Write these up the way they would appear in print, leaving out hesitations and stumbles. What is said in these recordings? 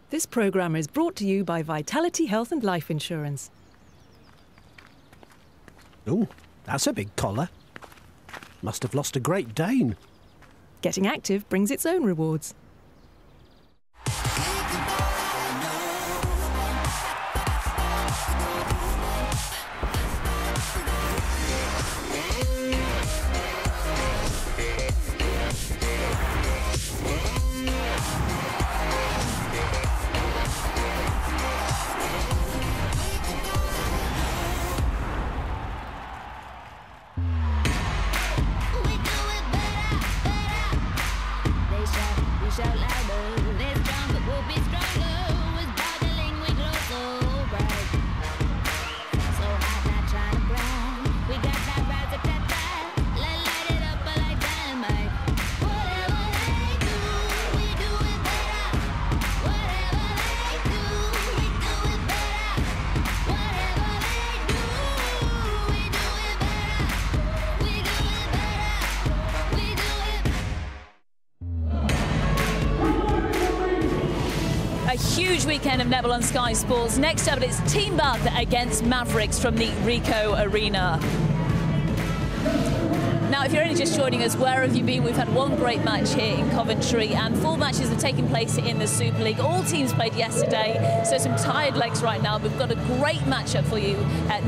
This programme is brought to you by Vitality Health and Life Insurance. Oh, that's a big collar. Must have lost a Great Dane. Getting active brings its own rewards. Huge weekend of netball on Sky Sports. Next up, it's Team Bath against Mavericks from the Ricoh Arena. Now, if you're only just joining us, where have you been? We've had one great match here in Coventry, and 4 matches have taken place in the Super League. All teams played yesterday, so some tired legs right now. We've got a great matchup for you.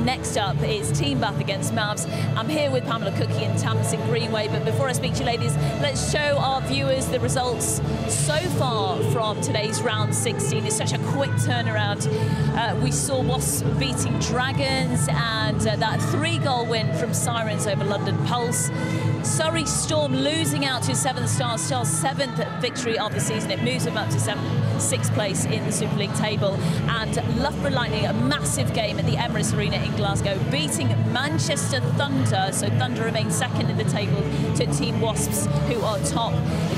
Next up is Team Bath against Mavs. I'm here with Pamela Cookie and Tamsin Greenway, but before I speak to you ladies, let's show our viewers the results so far from today's round 16. It's such a quick turnaround. We saw Wasps beating Dragons, and that 3-goal win from Sirens over London Pulse. Surrey Storm losing out to 7 Stars. Stars' 7th victory of the season. It moves them up to 6th place in the Super League table. And Loughborough Lightning, a massive game at the Emirates Arena in Glasgow, beating Manchester Thunder. So Thunder remain second in the table to Team Wasps, who are top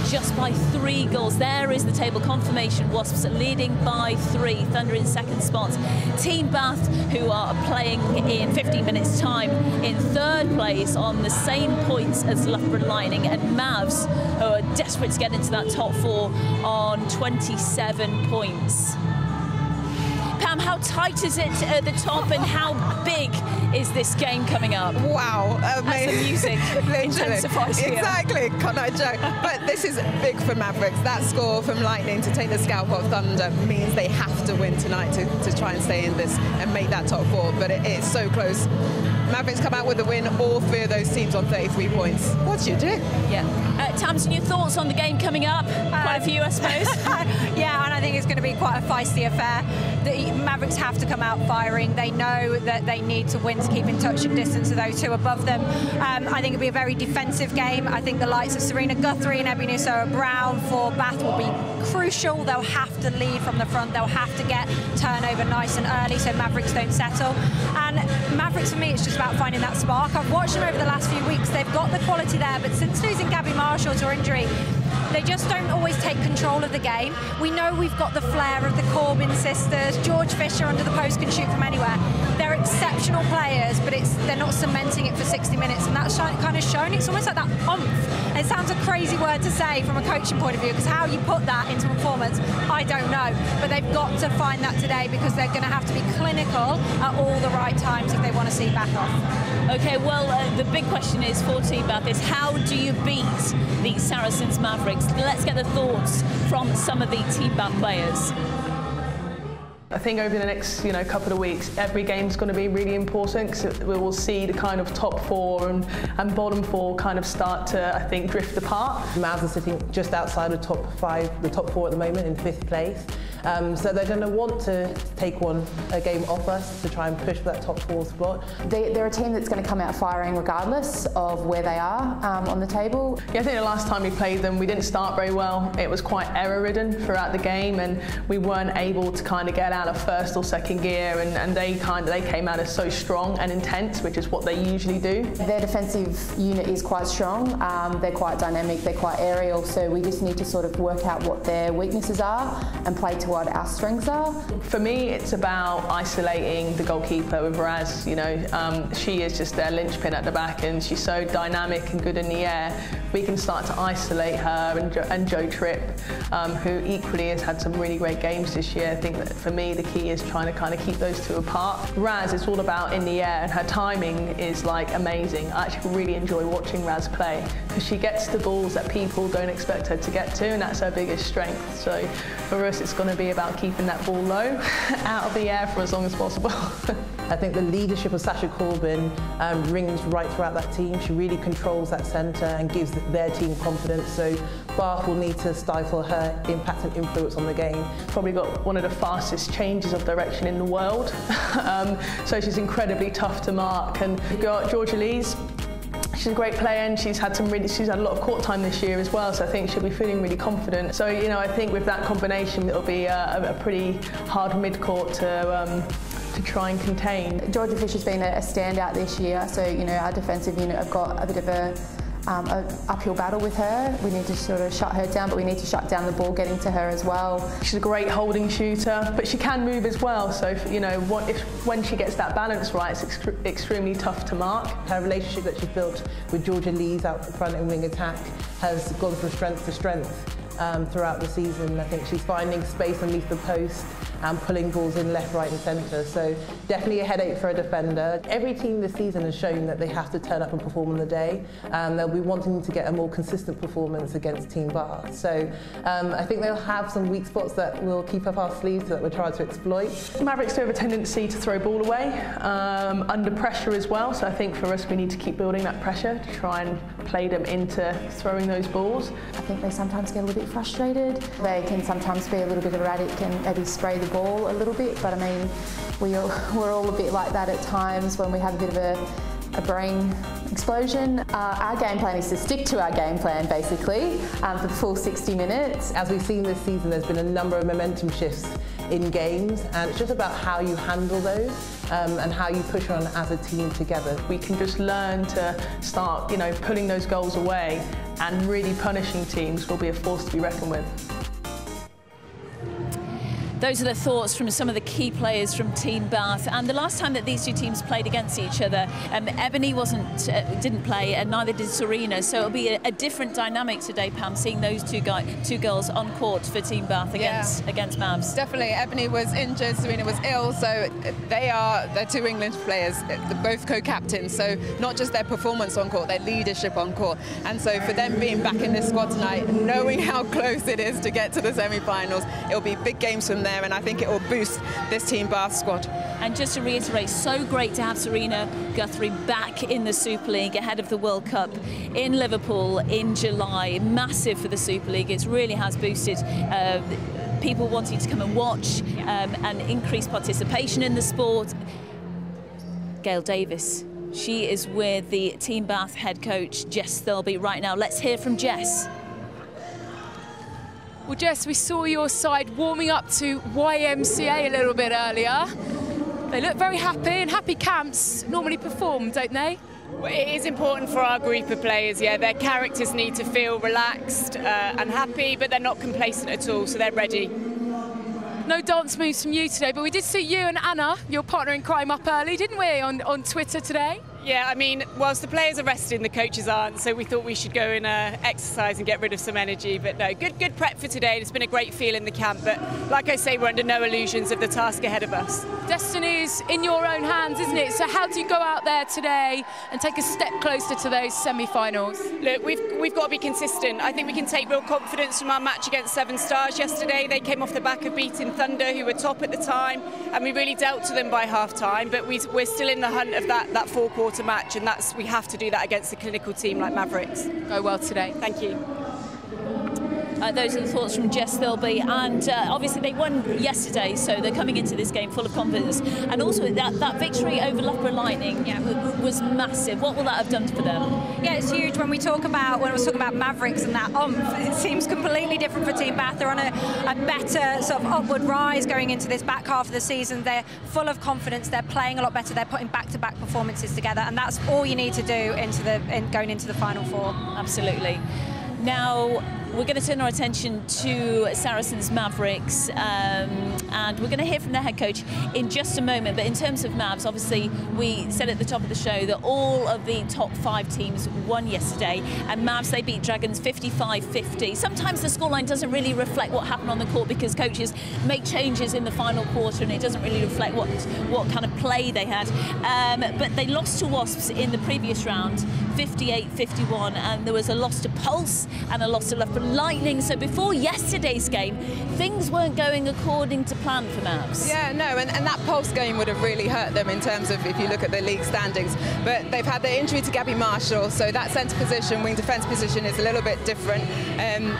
just by 3 goals. There is the table confirmation. Wasps leading by 3. Thunder in 2nd spot. Team Bath, who are playing in 15 minutes' time, in 3rd place on the same points as Loughborough Lightning, and Mavs, who are desperate to get into that top 4, on 27 points. Pam, how tight is it at the top, and how big is this game coming up? Wow, as the music intensifies here. Exactly, can't I joke? But this is big for Mavericks. That score from Lightning to take the scalp of Thunder means they have to win tonight to try and stay in this and make that top 4, but it is so close. Mavericks come out with a win, all 3 of those teams on 33 points. What do you do? Yeah. Tamsin, your thoughts on the game coming up? Quite a few, I suppose. Yeah, and I think it's going to be quite a feisty affair. The Mavericks have to come out firing. They know that they need to win to keep in touch and distance of those 2 above them. I think it'll be a very defensive game. I think the likes of Serena Guthrie and Ebony Brown for Bath will be crucial. They'll have to lead from the front. They'll have to get turnover nice and early so Mavericks don't settle. And Mavericks, for me, it's just about finding that spark. I've watched them over the last few weeks. They've got the quality there, but since losing Gabby Marshall to injury, they just don't always take control of the game. We know we've got the flair of the Corbin sisters. George Fisher under the post can shoot from anywhere. They're exceptional players, but they're not cementing it for 60 minutes, and that's kind of shown. It's almost like that oomph. And it sounds a crazy word to say from a coaching point of view, because how you put that into performance, I don't know. But they've got to find that today, because they're going to have to be clinical at all the right times if they want to see Bath off. Okay, well, the big question is for Team Bath is, how do you beat the Saracens Mavericks? Let's get the thoughts from some of the Team Bath players. I think over the next couple of weeks, every game's going to be really important, because we will see the kind of top 4 and bottom 4 kind of start to, I think, drift apart. Mavs are sitting just outside the top 5, the top 4 at the moment in 5th place. So they're going to want to take a game off us to try and push for that top 4 spot. They're a team that's going to come out firing regardless of where they are on the table. Yeah, I think the last time we played them, we didn't start very well. It was quite error-ridden throughout the game, and we weren't able to kind of get out of 1st or 2nd gear, and they came out as so strong and intense, which is what they usually do. Their defensive unit is quite strong. They're quite dynamic, they're quite aerial, so we just need to sort of work out what their weaknesses are and play to what our strengths are. For me, it's about isolating the goalkeeper with Raz. She is just their linchpin at the back, and she's so dynamic and good in the air. we can start to isolate her and Jo Tripp, who equally has had some really great games this year. I think that for me the key is trying to kind of keep those two apart. Raz, it's all about in the air, and her timing is like amazing. I actually really enjoy watching Raz play because she gets the balls that people don't expect her to get to, and that's her biggest strength. So for us it's going to be about keeping that ball low out of the air for as long as possible. I think the leadership of Sasha Corbin rings right throughout that team. She really controls that centre and gives their team confidence. So Bath will need to stifle her impact and influence on the game. Probably got one of the fastest changes of direction in the world. So she's incredibly tough to mark. And we've got Georgia Lees. She's a great player and she's had a lot of court time this year as well, so I think she'll be feeling really confident. So, you know, I think with that combination it'll be a pretty hard mid-court to try and contain. Georgia Fisher's been a standout this year, so, you know, our defensive unit have got a bit of an uphill battle with her. We need to sort of shut her down, but we need to shut down the ball getting to her as well. She's a great holding shooter, but she can move as well, so you know, when she gets that balance right, it's extremely tough to mark. Her relationship that she's built with Georgia Lees out front in wing attack has gone from strength to strength throughout the season. I think she's finding space underneath the post and pulling balls in left, right and centre. So definitely a headache for a defender. Every team this season has shown that they have to turn up and perform on the day. They'll be wanting to get a more consistent performance against Team Bath. So I think they'll have some weak spots that we'll keep up our sleeves that we'll try to exploit. Mavericks do have a tendency to throw ball away under pressure as well. So I think for us we need to keep building that pressure to try and play them into throwing those balls. I think they sometimes get a little bit frustrated. They can sometimes be a little bit erratic and maybe spray the ball a little bit, but I mean, we're all a bit like that at times when we have a bit of a brain explosion. Our game plan is to stick to our game plan basically for the full 60 minutes. As we've seen this season, there's been a number of momentum shifts in games, and it's just about how you handle those and how you push on as a team together. We can just learn to start, you know, pulling those goals away and really punishing teams will be a force to be reckoned with. Those are the thoughts from some of the key players from Team Bath. And the last time that these two teams played against each other, Ebony didn't play, and neither did Serena. So it'll be a different dynamic today, Pam, seeing those two girls on court for Team Bath against Mavs. Definitely. Ebony was injured, Serena was ill, so they're two English players, both co-captains. So not just their performance on court, their leadership on court. And so for them being back in this squad tonight, knowing how close it is to get to the semi-finals, it'll be big games from them. And I think it will boost this Team Bath squad. And just to reiterate, so great to have Serena Guthrie back in the Super League ahead of the World Cup in Liverpool in July. Massive for the Super League. It really has boosted people wanting to come and watch and increase participation in the sport. Gail Davis, she is with the Team Bath head coach Jess Thirlby right now. Let's hear from Jess. Well, Jess, we saw your side warming up to YMCA a little bit earlier. They look very happy, and happy camps normally perform, don't they? Well, it is important for our group of players, yeah. Their characters need to feel relaxed and happy, but they're not complacent at all, so they're ready. No dance moves from you today, but we did see you and Anna, your partner in crime, up early, didn't we, on Twitter today? Yeah, I mean, whilst the players are resting, the coaches aren't, so we thought we should go and exercise and get rid of some energy. But no, good prep for today. It's been a great feel in the camp, but like I say, we're under no illusions of the task ahead of us. Destiny is in your own hands, isn't it? So how do you go out there today and take a step closer to those semi-finals? Look, we've got to be consistent. I think we can take real confidence from our match against Seven Stars yesterday. They came off the back of beating Thunder, who were top at the time, and we really dealt to them by half-time, but we're still in the hunt of that four-quarter match, and we have to do that against a clinical team like Mavericks. Go well today. Thank you. Those are the thoughts from Jess Thirlby, and obviously they won yesterday, so they're coming into this game full of confidence. And also that victory over Loughborough Lightning was massive. What will that have done for them? Yeah, it's huge. When I was talking about Mavericks and that it seems completely different for Team Bath. They're on a better sort of upward rise going into this back half of the season. They're full of confidence. They're playing a lot better. They're putting back-to-back performances together, and that's all you need to do going into the Final Four. Absolutely. Now, We're going to turn our attention to Saracens Mavericks, and we're going to hear from their head coach in just a moment. But in terms of Mavs, obviously, we said at the top of the show that all of the top 5 teams won yesterday, and Mavs, they beat Dragons 55-50. Sometimes the scoreline doesn't really reflect what happened on the court because coaches make changes in the final quarter, and it doesn't really reflect what kind of play they had. But they lost to Wasps in the previous round, 58-51, and there was a loss to Pulse and a loss to Loughborough Lightning. So before yesterday's game, things weren't going according to plan for Mavs. Yeah, no, and that Pulse game would have really hurt them in terms of if you look at the league standings. But they've had their injury to Gabby Marshall, so that centre position, wing defence position, is a little bit different.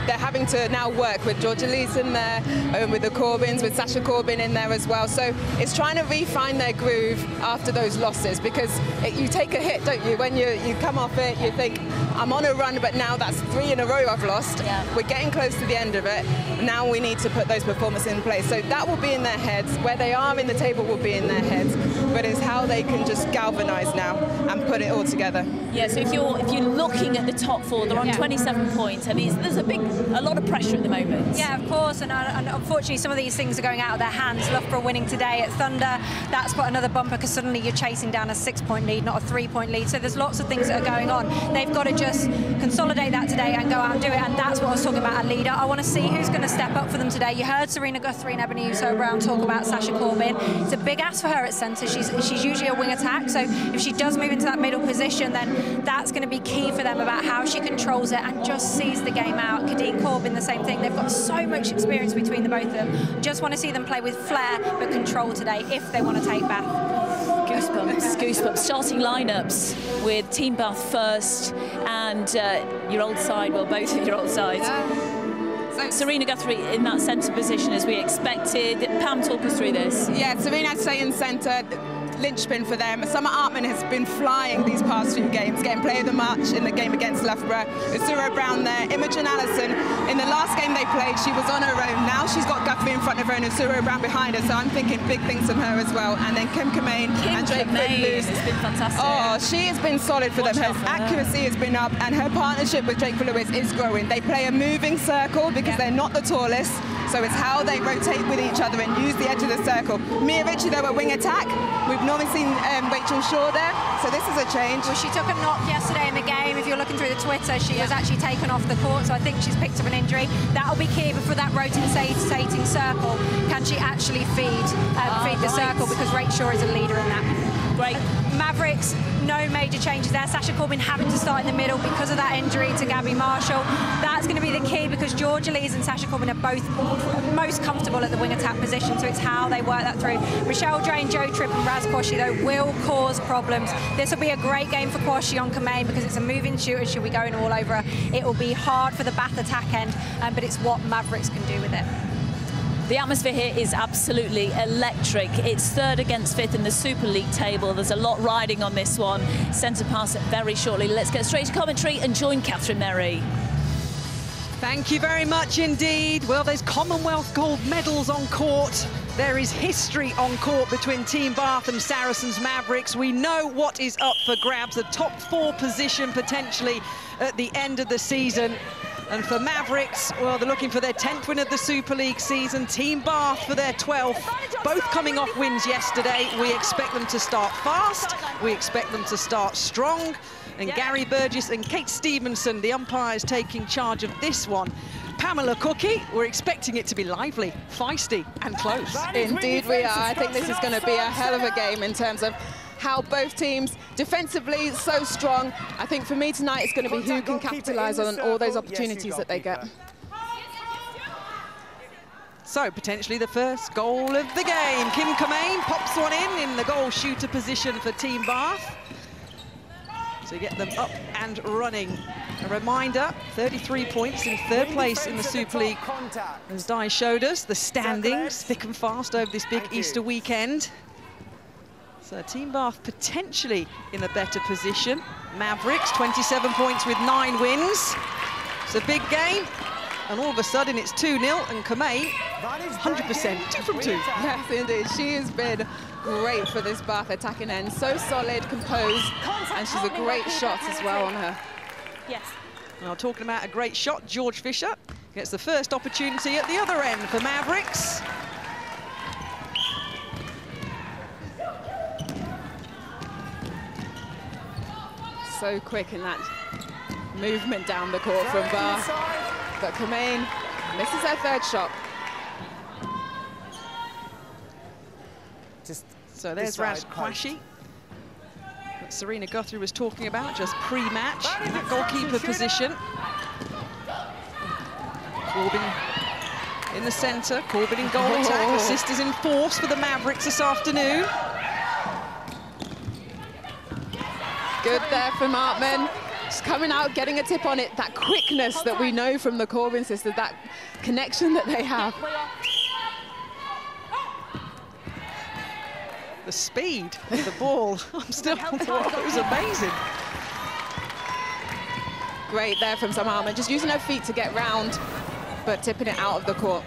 They're having to now work with Georgia Lees in there, with the Corbins, with Sasha Corbin in there as well. So it's trying to refine their groove after those losses, because you take a hit, don't you? When you come off it, you think, I'm on a run, but now that's 3 in a row I've lost. Yeah. We're getting close to the end of it. Now we need to put those performances in place. So that will be in their heads. Where they are in the table will be in their heads. But it's how they can just galvanise now and put it all together. Yeah, so if you're looking at the top 4, they're on 27 points. I mean, there's a lot of pressure at the moment. Yeah, of course, and unfortunately some of these things are going out of their hands. Loughborough winning today at Thunder, that's put another bumper because suddenly you're chasing down a 6-point lead, not a 3-point lead. So there's lots of things that are going on. They've got to just consolidate that today and go out and do it, and that's what I was talking about, a leader. I want to see who's going to step up for them today. You heard Serena Guthrie and Ebony Uso-Brown talk about Sasha Corbin. It's a big ask for her at centre. She's usually a wing attack, so if she does move into that middle position, then that's going to be key for them about how she controls it and just sees the game out. Kadeen Corbin, the same thing. They've got so much experience between the both of them. Just want to see them play with flair but control today if they want to take Bath. Goosebumps, goosebumps. Starting lineups with Team Bath first and your old side, well, both of your old sides. So Serena Guthrie in that centre position as we expected. Pam, talk us through this. Yeah, Serena staying in centre, linchpin for them. Summer Artman has been flying these past few games, getting player of the match in the game against Loughborough. Uso-Brown there, Imogen Allison. In the last game they played, she was on her own. Now she's got Guthrie in front of her and Uso-Brown behind her, so I'm thinking big things from her as well. And then Kim Kamain and Drake Footloose. It's been fantastic. Oh, she has been solid for them. Her accuracy has been up, and her partnership with Drake Footloose is growing. They play a moving circle because they're not the tallest, so it's how they rotate with each other and use the edge of the circle. Mia Ritchie, though, a wing attack. We've normally seen Rachel Shaw there, so this is a change. Well, she took a knock yesterday in the game. If you're looking through the Twitter, she was actually taken off the court, so I think she's picked up an injury. That'll be key, but for that rotating circle, can she actually feed the circle, because Rachel Shaw is a leader in that. Great. Mavericks, no major changes there. Sasha Corbin having to start in the middle because of that injury to Gabby Marshall. That's going to be the key, because Georgia Lees and Sasha Corbin are both most comfortable at the wing attack position, so it's how they work that through. Michelle Drain, Joe Tripp and Raz Quashie, though, will cause problems. This will be a great game for Quashie on Kamain because it's a moving shooter. She'll be going all over her. It will be hard for the Bath attack end, but it's what Mavericks can do with it. The atmosphere here is absolutely electric. It's 3rd against 5th in the Super League table. There's a lot riding on this one. Centre pass very shortly. Let's get straight to commentary and join Catherine Merry. Thank you very much indeed. Well, there's Commonwealth gold medals on court. There is history on court between Team Bath and Saracens Mavericks. We know what is up for grabs, a top 4 position potentially at the end of the season. And for Mavericks, well, they're looking for their 10th win of the Super League season. Team Bath for their 12th, both coming off wins yesterday. We expect them to start fast. We expect them to start strong. And Gary Burgess and Kate Stevenson, the umpires, taking charge of this one. Pamela Cookie, we're expecting it to be lively, feisty and close. Indeed we are. I think this is going to be a hell of a game in terms of how both teams defensively so strong. I think for me tonight it's going to be who can capitalise on all those opportunities that they get. So potentially the first goal of the game. Kim Kamain pops one in the goal shooter position for Team Bath. So get them up and running. A reminder, 33 points in 3rd place in the Super League. As Di showed us, the standings thick and fast over this big Easter weekend. So Team Bath potentially in a better position. Mavericks, 27 points with 9 wins. It's a big game. And all of a sudden it's 2-0 and Kamain, 100%, 2 from 2. Yes, indeed. She has been great for this Bath attacking end. So solid, composed, and she's a great shot as well on her. Yes. Well, talking about a great shot, George Fisher Gets the first opportunity at the other end for Mavericks. So quick in that movement down the court from Bath. But Kamain misses her third shot. So there's Raz Quashie that Serena Guthrie was talking about just pre-match, in that goalkeeper position. Corbin in the centre, Corbin in goal attack. The sisters in force for the Mavericks this afternoon. Good there from Artman. Just coming out, getting a tip on it. That quickness that we know from the Corbin sisters, that connection that they have. The speed of the ball, I'm still, it was amazing. Great there from Sam Artman, just using her feet to get round, but tipping it out of the court.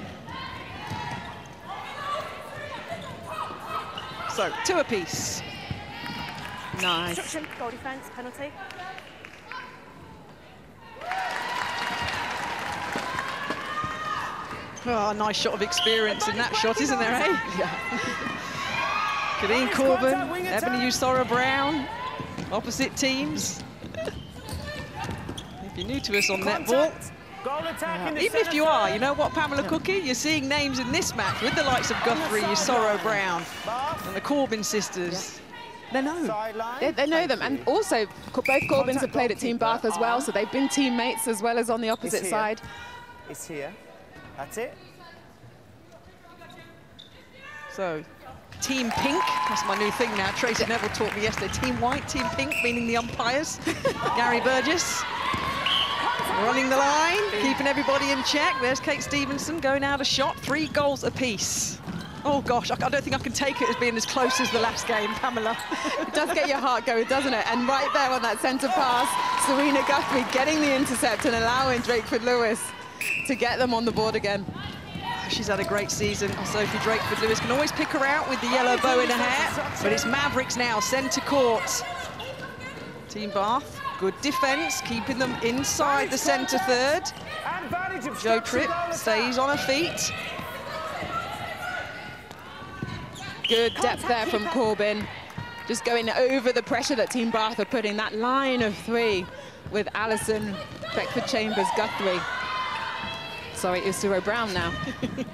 So, 2 apiece. Nice. Goal defence, penalty. Oh, nice shot of experience in that shot, isn't there, eh? Yeah. Kadeen Corbin, Ebony Usora-Brown, opposite teams. If you're new to us on netball, even if you are, you know what, Pamela Cookie? You're seeing names in this match with the likes of Guthrie, Usora-Brown, and the Corbin sisters. They know. They know them, and also both Corbins have played at Team Bath as well, so they've been teammates as well as on the opposite side. It's here. That's it. So, Team Pink, that's my new thing now. Tracy Neville taught me yesterday. Team White, Team Pink, meaning the umpires. Gary Burgess running the line, keeping everybody in check. There's Kate Stevenson going out a shot, 3 goals apiece. Oh gosh, I don't think I can take it as being as close as the last game, Pamela. It does get your heart going, doesn't it? And right there on that centre pass, Serena Guthrie getting the intercept and allowing Drakeford-Lewis to get them on the board again. She's had a great season. Sophie Drakeford-Lewis can always pick her out with the yellow bow in her hair, but it's Mavericks now, centre court. Team Bath, good defence, keeping them inside the centre third. Jo Tripp stays on her feet. Good depth there from Corbin. Just going over the pressure that Team Bath are putting. That line of 3 with Allison, Beckford-Chambers, Guthrie. Sorry, Usora-Brown now. And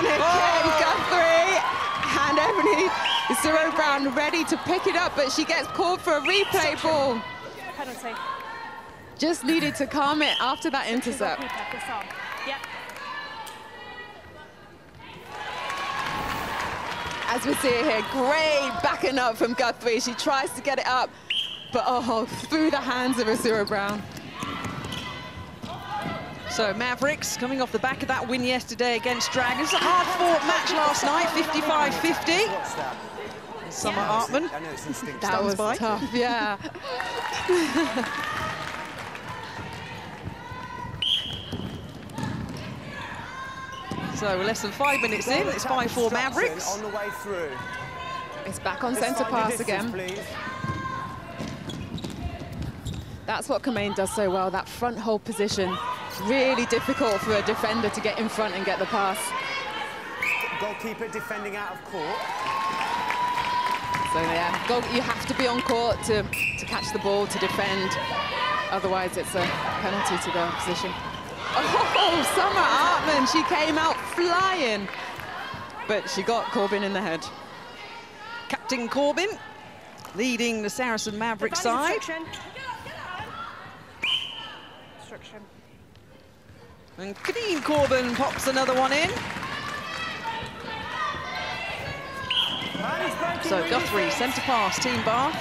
again, Guthrie and Ebony Usora-Brown ready to pick it up, but she gets called for a replay ball. Penalty. Just needed to calm it after that intercept. Yep. As we see it here, great backing up from Guthrie. She tries to get it up, but oh, through the hands of Usora-Brown. So Mavericks coming off the back of that win yesterday against Dragons. A hard-fought match last night, 55-50. Summer Artman. That was tough, yeah. So we're less than 5 minutes in. It's 5-4 Mavericks. On the way through. It's back on centre pass again. That's what Kamain does so well, that front hold position. Really difficult for a defender to get in front and get the pass. Goalkeeper defending out of court. So yeah, you have to be on court to catch the ball, to defend. Otherwise it's a penalty to the opposition. Oh, Summer Artman, she came out flying. But she got Corbin in the head. Captain Corbin leading the Saracen Mavericks side. And Kadeen Corbin pops another one in. So Guthrie, centre pass, Team Bath.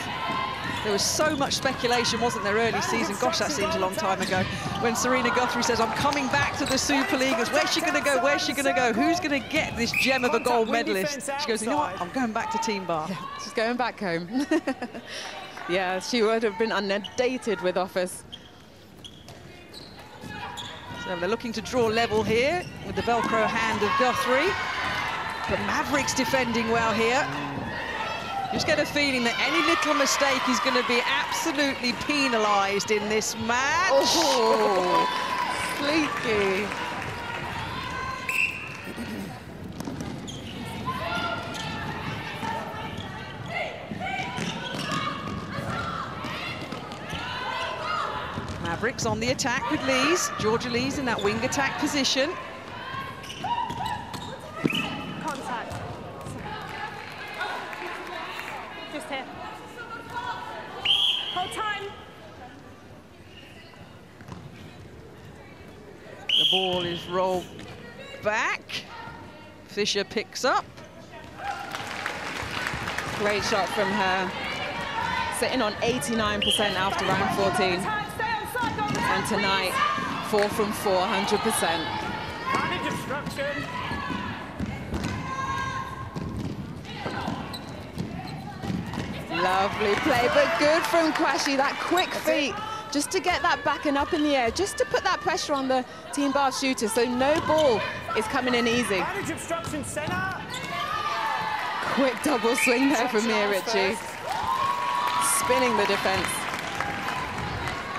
There was so much speculation, wasn't there, early season? Gosh, that seems a long time ago. When Serena Guthrie says, I'm coming back to the Super League. Where's she going to go? Where's she going to go? Who's going to get this gem of a gold medalist? She goes, you know what? I'm going back to Team Bath. Yeah, she's going back home. Yeah, she would have been inundated with offers. So they're looking to draw level here with the Velcro hand of Guthrie. But Mavericks defending well here. Just get a feeling that any little mistake is going to be absolutely penalised in this match. Oh, sleeky. Mavericks on the attack with Lees. Georgia Lees in that wing attack position. Contact. Just here. Hold time. The ball is rolled back. Fisher picks up. Great shot from her. Sitting on 89% after round 14. And tonight, 4 from 4, 100%. Manage obstruction. Lovely play, but good from Quashie. That quick feet, just to get that back and up in the air, just to put that pressure on the Team Bath shooter, so no ball is coming in easy. Manage obstruction, centre. Quick double swing there from Mia Ritchie. Spinning the defence.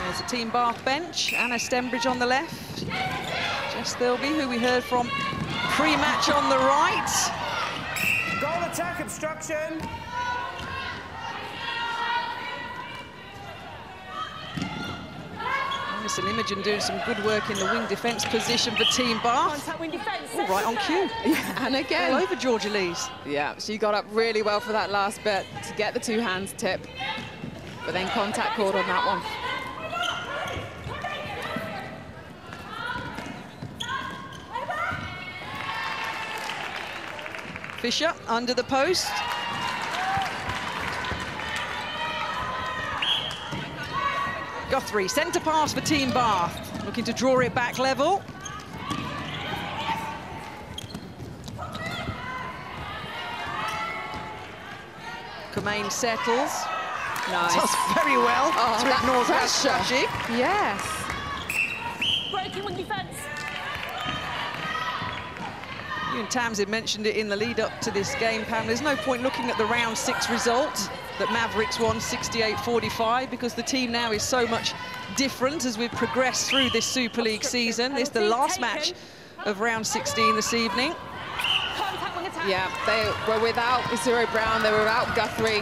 There's a Team Bath bench. Anna Stembridge on the left. Jess Thirlby, who we heard from pre-match, on the right. Goal attack, obstruction. Alison Imogen doing some good work in the wing defence position for Team Bath. Contact wing defence. Oh, right on cue. Yeah, and again. All over Georgia Lees. Yeah, she got up really well for that last bit to get the two hands tip. But then contact called on that one. Fisher under the post. Guthrie, centre pass for Team Bath. Looking to draw it back level. Comain settles. Nice. Does very well to ignore pressure. Yes. Breaking wing defence. You and Tamsin mentioned it in the lead up to this game, Pam. There's no point looking at the round 6 result that Mavericks won 68-45, because the team now is so much different as we've progressed through this Super League season. This is the last match of round 16 this evening. Yeah, they were without Zero Brown, they were without Guthrie.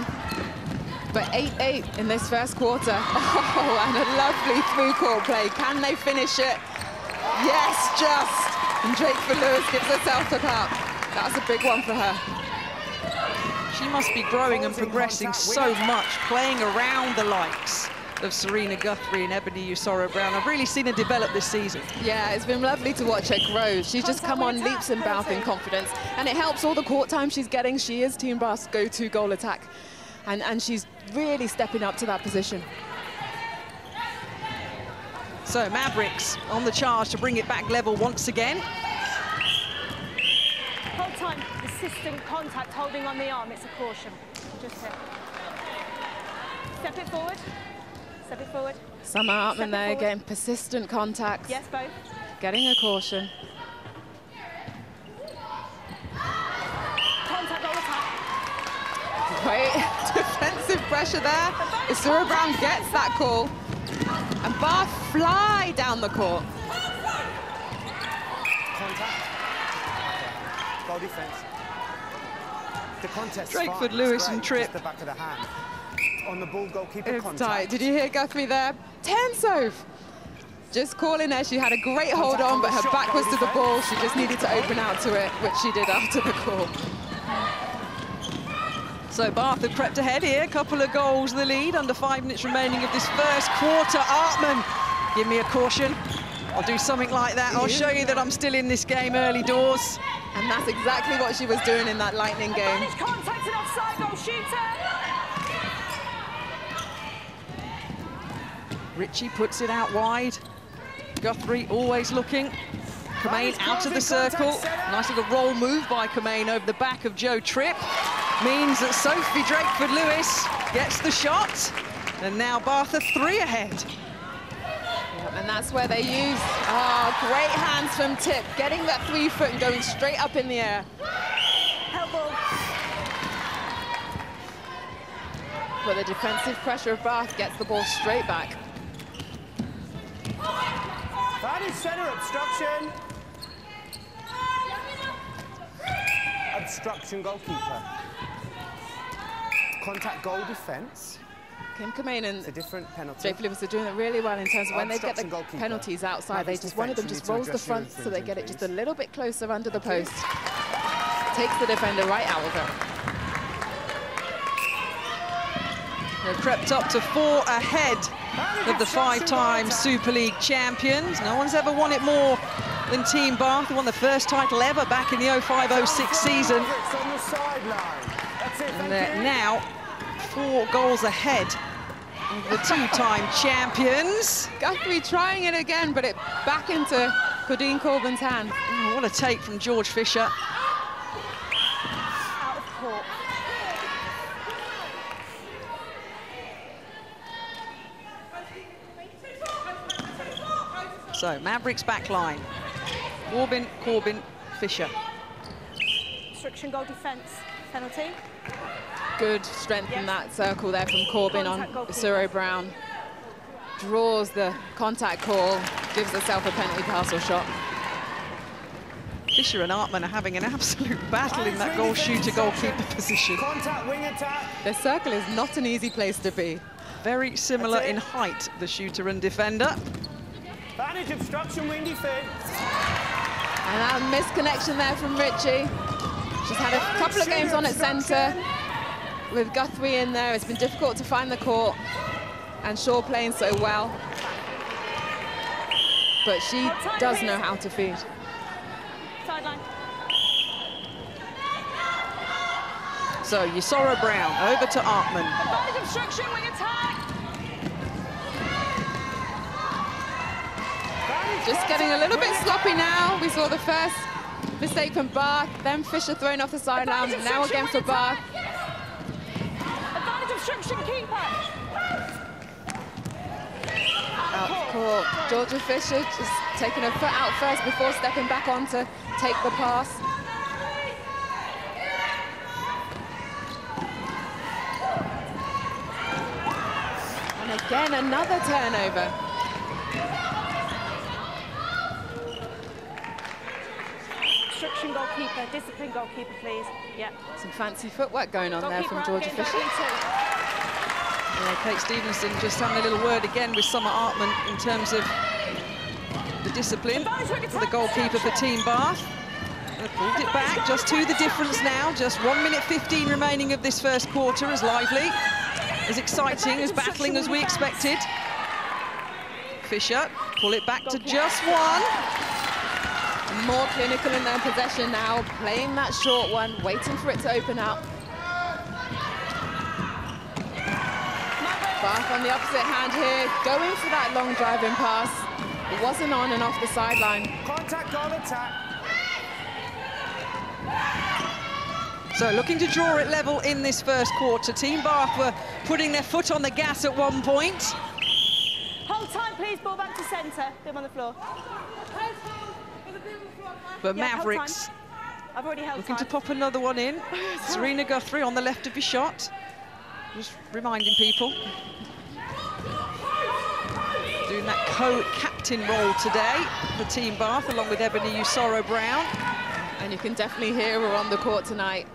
But 8-8 in this first quarter. Oh, and a lovely through-court play. Can they finish it? Yes, just. And Drakeford Lewis gives herself the cup. That's a big one for her. She must be growing and progressing so much, playing around the likes of Serena Guthrie and Ebony Usoro-Brown. I've really seen her develop this season. Yeah, it's been lovely to watch her grow. She's just come on leaps and bounds in confidence, and it helps all the court time she's getting. She is Team Bath's go-to goal attack, and she's really stepping up to that position. So Mavericks on the charge to bring it back level once again. Hold time. Persistent contact holding on the arm. It's a caution. Just here. Step it forward. Step it forward. Summer Hartman there getting persistent contacts. Yes, both. Getting a caution. Contact goal attack. Great defensive pressure there. Usoro Brown gets that call. And Bath fly down the court. Contact. Goal defence. The contest. Drakeford Lewis and Tripp. The back of the hand. On the ball, goalkeeper It's contact. tight. Did you hear Guthrie there? Tensov. Just calling her. She had a great hold on, but her back was to the ball. She just needed to open out to it, which she did after the call. So Bath have crept ahead here, a couple of goals the lead, under 5 minutes remaining of this first quarter. Hartman, give me a caution. I'll do something like that. I'll show you that I'm still in this game early doors. And that's exactly what she was doing in that Lightning game. Contact and offside goal shooter. Ritchie puts it out wide. Guthrie always looking. Comain out of the circle. Nice little roll move by Comain over the back of Joe Tripp. Means that Sophie Drakeford Lewis gets the shot. And now Bath are 3 ahead. Yep, and that's where they use, great hands from Tip, getting that 3 foot and going straight up in the air. Help ball. But the defensive pressure of Bath gets the ball straight back. Advantage centre obstruction. Obstruction goalkeeper. Contact goal defence. Kim Kamain and It's a different penalty. Jay Phillips are doing it really well in terms of when they get the Obstruction goalkeeper. penalties outside. They just, one of them just rolls the front so they get it just a little bit closer under the post. Takes the defender right out of it. They've crept up to 4 ahead of the 5-time Super League champions. No one's ever won it more than Team Bath. They won the first title ever back in the 05-06 season. And they're now 4 goals ahead of the 2-time champions. Guthrie trying it again, but it back into Claudine Corbin's hand. Oh, what a take from George Fisher. Out of court. So, Mavericks back line. Corbin, Corbin, Fisher. Obstruction goal defence. Penalty. Good strength in that circle there from Corbin on Suro Brown. Draws the contact call, gives herself a penalty pass or shot. Fisher and Artman are having an absolute battle in that goal shooter goalkeeper position. Contact wing attack. The circle is not an easy place to be. Very similar in height, the shooter and defender. Advantage obstruction wing defence. And that misconnection there from Ritchie. She's had a couple of games on at centre. With Guthrie in there, it's been difficult to find the court. And Shaw playing so well. But she does know how to feed. Sideline. So, Yusora Brown over to Artman. Advantage obstruction, wing attack. Just getting a little bit sloppy now. We saw the first mistake from Bath, then Fisher thrown off the sideline, now again for Bath. Advantage obstruction, keeper. Out of court. Georgia Fisher just taking her foot out first before stepping back on to take the pass. And again, another turnover. Obstruction goalkeeper, discipline goalkeeper, please. Yeah. Some fancy footwork going on there from Georgia Fisher. Yeah, Kate Stevenson just having a little word again with Summer Artman in terms of the discipline for the goalkeeper for Team Bath. They've pulled it back, just to the difference now. Just 1 minute 15 remaining of this first quarter. As lively, as exciting, as battling as we expected. Fisher pull it back to just 1. More clinical in their possession now, playing that short one, waiting for it to open up. Bath on the opposite hand here, going for that long driving pass. It wasn't on and off the sideline. Contact goal attack. So looking to draw it level in this first quarter. Team Bath were putting their foot on the gas at one point. Hold time, please. Ball back to centre. Them on the floor. But Yeah, Mavericks I've already held looking time. to pop another one in. Serena Guthrie on the left of his shot. Just reminding people. Doing that co-captain role today for Team Bath, along with Ebony Yusoro Brown. And you can definitely hear her on the court tonight.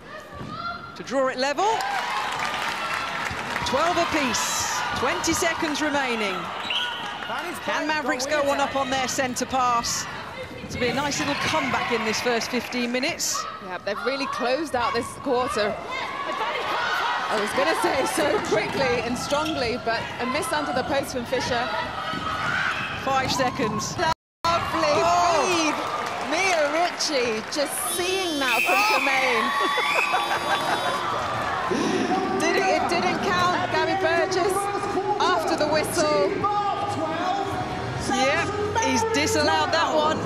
To draw it level. 12 apiece. 20 seconds remaining. Can Mavericks go one up on their centre pass? To be a nice little comeback in this first 15 minutes. Yeah, they've really closed out this quarter. I was going to say so quickly and strongly, but a miss under the post from Fisher. 5 seconds. Lovely feed. Mia Ritchie just seeing that from Kamain. It didn't count. Gabby Burgess after the whistle. Yeah, he's disallowed that one.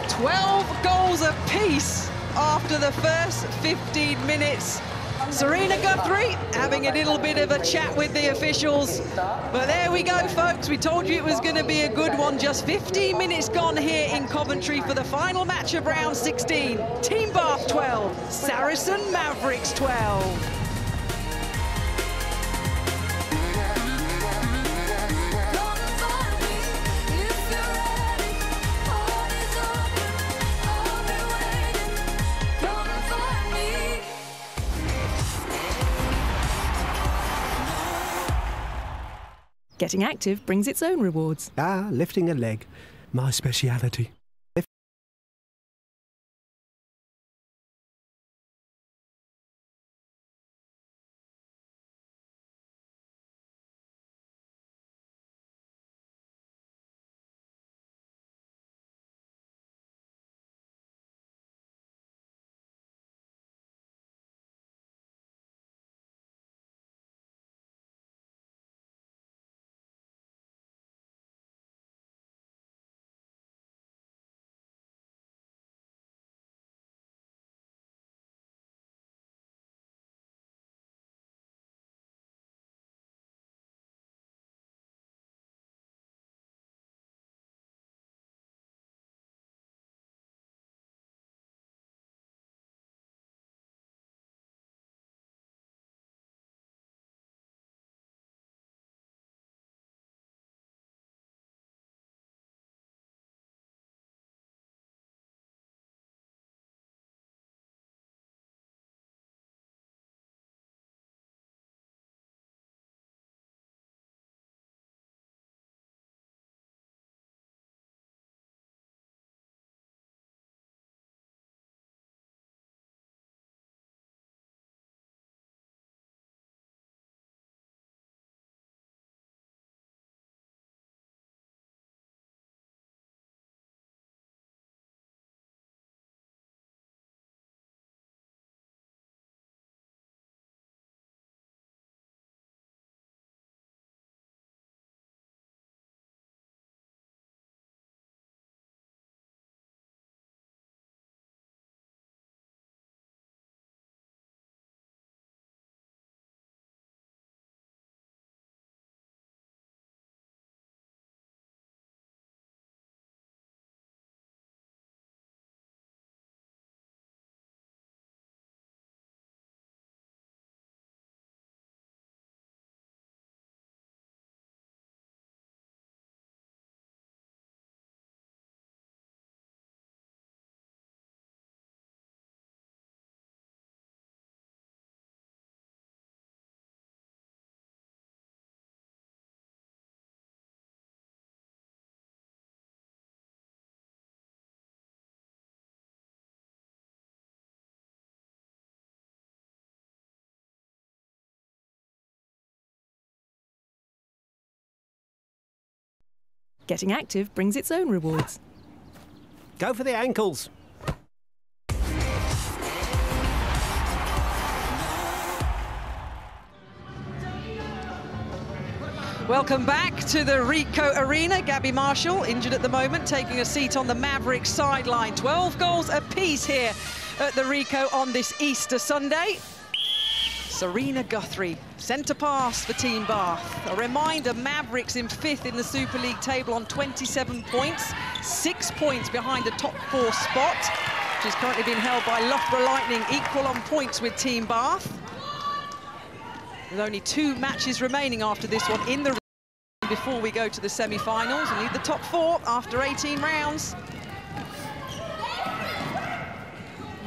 12 goals apiece after the first 15 minutes. Serena Guthrie having a little bit of a chat with the officials. But there we go, folks. We told you it was going to be a good one. Just 15 minutes gone here in Coventry for the final match of round 16. Team Bath 12, Saracen Mavericks 12. Getting active brings its own rewards. Ah, lifting a leg. My speciality. Getting active brings its own rewards. Go for the ankles. Welcome back to the Ricoh Arena. Gabby Marshall, injured at the moment, taking a seat on the Mavericks sideline. 12 goals apiece here at the Ricoh on this Easter Sunday. Serena Guthrie, centre pass for Team Bath. A reminder, Mavericks in 5th in the Super League table on 27 points, 6 points behind the top 4 spot, which is currently being held by Loughborough Lightning, equal on points with Team Bath. With only 2 matches remaining after this one in the before we go to the semi-finals and need the top 4 after 18 rounds.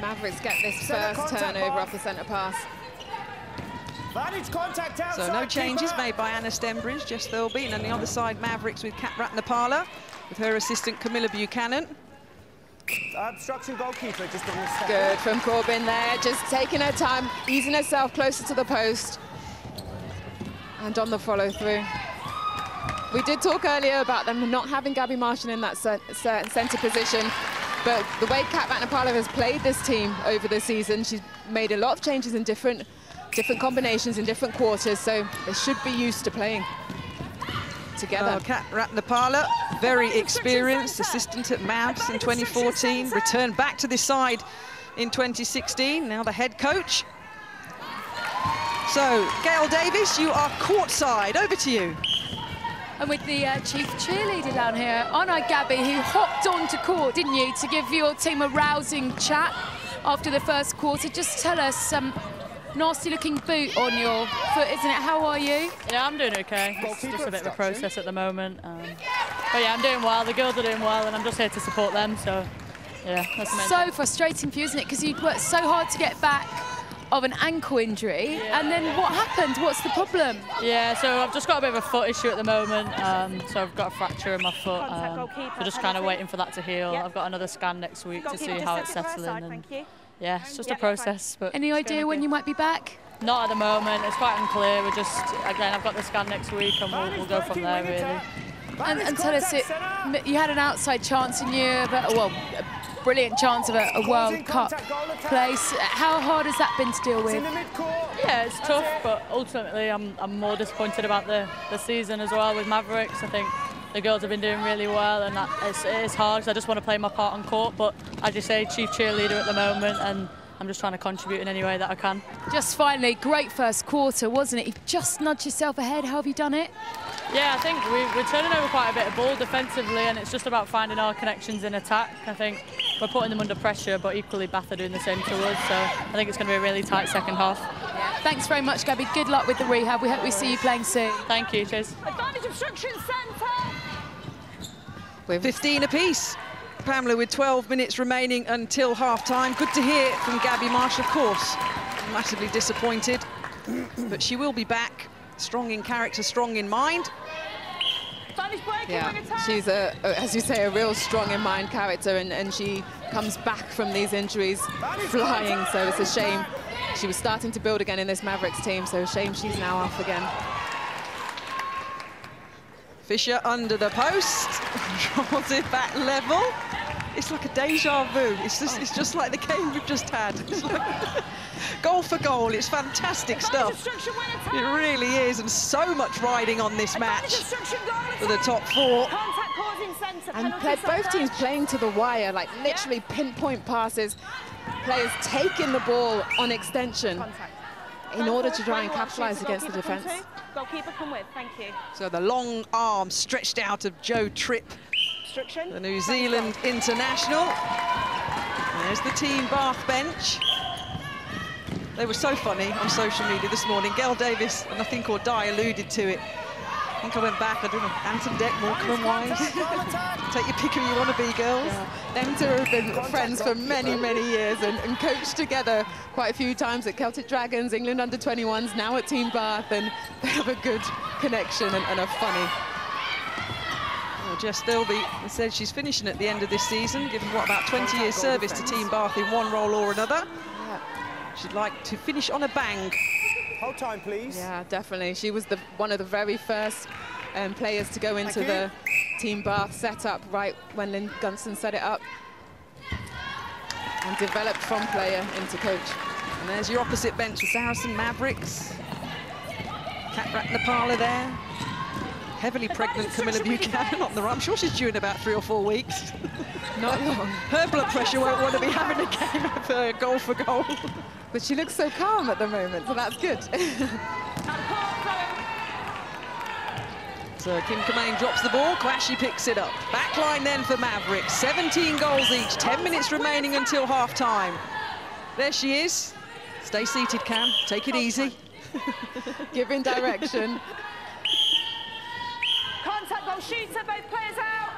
Mavericks get this first turnover off the centre pass. So no changes made by Anna Stembridge, Jess Thirlby, and on the other side Mavericks with Kat Ratnapala with her assistant Camilla Buchanan. Obstruction goalkeeper just on the step. Good from Corbin there, just taking her time, easing herself closer to the post. And on the follow through. We did talk earlier about them not having Gabby Marshall in that certain centre position, but the way Kat Ratnapala has played this team over the season, she's made a lot of changes in different combinations in different quarters, so they should be used to playing together. Kat Ratnapala, very experienced, assistant at Mavs in 2014, returned back to this side in 2016, now the head coach. So, Gail Davis, you are courtside, over to you. And with the chief cheerleader down here, aren't I, Gabby, who hopped onto court, didn't you, to give your team a rousing chat after the first quarter. Just tell us, nasty-looking boot on your foot, isn't it? How are you? Yeah, I'm doing okay. It's just a bit of a process at the moment. But yeah, I'm doing well. The girls are doing well, and I'm just here to support them. So, yeah, that's amazing. So frustrating for you, isn't it? Because you'd worked so hard to get back of an ankle injury, and then what happened? What's the problem? Yeah, so I've just got a bit of a foot issue at the moment, so I've got a fracture in my foot, so just kind of waiting for that to heal. I've got another scan next week to see how it's settling, and yeah, it's just a process. But any idea when you might be back? Not at the moment, it's quite unclear. We're just, again, I've got the scan next week and we'll go from there, really. And tell us, you had an outside chance in you, but well, a brilliant chance of a World Cup place. How hard has that been to deal with? Yeah, it's tough, but ultimately I'm more disappointed about the season as well with Mavericks. I think the girls have been doing really well, and it is hard because I just want to play my part on court, but as you say, chief cheerleader at the moment, and I'm just trying to contribute in any way that I can. Just finally, great first quarter, wasn't it? You've just nudged yourself ahead. How have you done it? Yeah, I think we're turning over quite a bit of ball defensively, and it's just about finding our connections in attack. I think we're putting them under pressure, but equally Bath are doing the same to us, so I think it's going to be a really tight second half. Thanks very much, Gabby. Good luck with the rehab. We hope we see you playing soon. Thank you, cheers. Advantage obstruction centre. We're 15 apiece. Pamela with 12 minutes remaining until half-time. Good to hear from Gabby Marsh, of course. Massively disappointed, but she will be back. Strong in character, strong in mind. Yeah, she's, as you say, a real strong in mind character, and she comes back from these injuries flying, so it's a shame. She was starting to build again in this Mavericks team, so a shame she's now off again. Fisher under the post, draws it back level. It's like a deja vu. It's just like the game we've just had. It's like goal for goal. It's fantastic stuff. It really is, and so much riding on this match for the top four. And both teams playing to the wire, like literally pinpoint passes. Players taking the ball on extension in order to try and capitalise against the defence. Goalkeeper, come with, thank you. So the long arm stretched out of Jo Tripp, the New Zealand international. There's the Team Bath bench. They were so funny on social media this morning. Gail Davis and I think or Di alluded to it. I think I went back, I don't know, Anton Deck, Morecambe and Wise. Take your pick who you want to be, girls. Yeah. Them two have been friends for many, many years and coached together quite a few times at Celtic Dragons, England under-21s, now at Team Bath, and they have a good connection and are funny. Well, Jess Thirlby said she's finishing at the end of this season, given what, about 20 years service to Team Bath in one role or another. Yeah. She'd like to finish on a bang. Hold time, please. Yeah, definitely. She was one of the very first players to go into the Team Bath setup right when Lynn Gunson set it up, and developed from player into coach. And there's your opposite bench, the Saracens Mavericks. Kat Ratnapala there. Heavily pregnant Camilla Buchanan on the run. I'm sure she's due in about 3 or 4 weeks. Not long. Her blood pressure won't want to be having a game of goal for goal. But she looks so calm at the moment, so that's good. So Kim Kamain drops the ball, Quashie picks it up. Backline then for Mavericks, 17 goals each, 10 minutes remaining until half-time. There she is. Stay seated, Cam, take it easy. Giving direction. Contact goal shooter, both players out.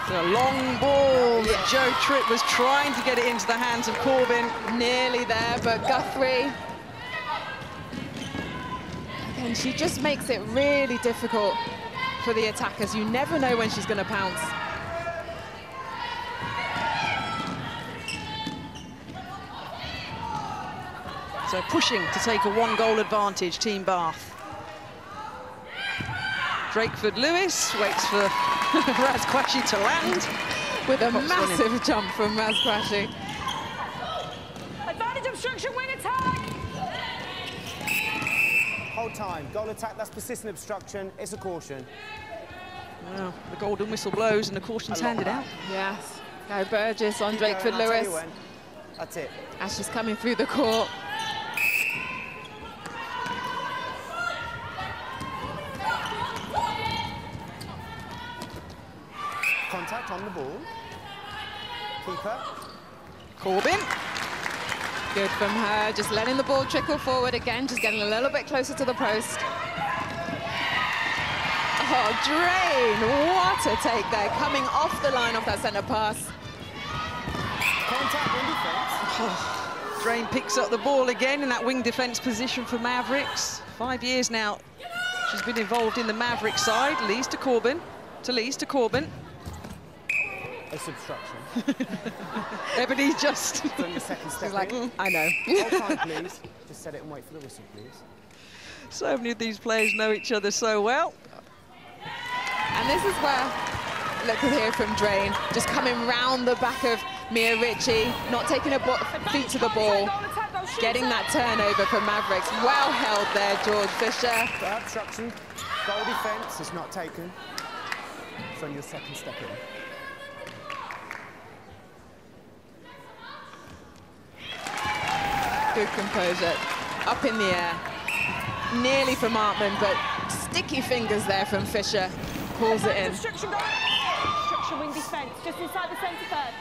So a long ball that Jo Tripp was trying to get it into the hands of Corbin. Nearly there, but Guthrie. And she just makes it really difficult for the attackers. You never know when she's going to pounce. So pushing to take a 1-goal advantage, Team Bath. Drakeford Lewis waits for Raz Quashie to land. With a massive jump from Raz Quashie. Advantage obstruction, win attack. Hold time. Goal attack, that's persistent obstruction. It's a caution. Well, the golden whistle blows and the caution's handed out. Yes. Go Burgess on Drakeford Lewis. That's it. As she's coming through the court. Contact on the ball. Keeper. Corbin. Good from her, just letting the ball trickle forward again, just getting a little bit closer to the post. Oh, Drain, what a take there, coming off the line off that centre pass. Contact in defence. Oh, Drain picks up the ball again in that wing defence position for Mavericks. 5 years now she's been involved in the Maverick side. Lees to Corbin, to Lees to Corbin. It's obstruction. Ebony's just... It's on your second step. He's like, I know. Hold time, please. Just set it and wait for the whistle, please. So many of these players know each other so well. And this is where, look at here from Drain, just coming round the back of Mia Ritchie, not taking her feet to the ball, getting that turnover for Mavericks. Well held there, George Fisher. Obstruction, goal defence is not taken. It's on your second step in. Good composure, up in the air. Nearly from Artman, but sticky fingers there from Fisher. Pulls it in. Obstruction wing defence, just inside the centre third.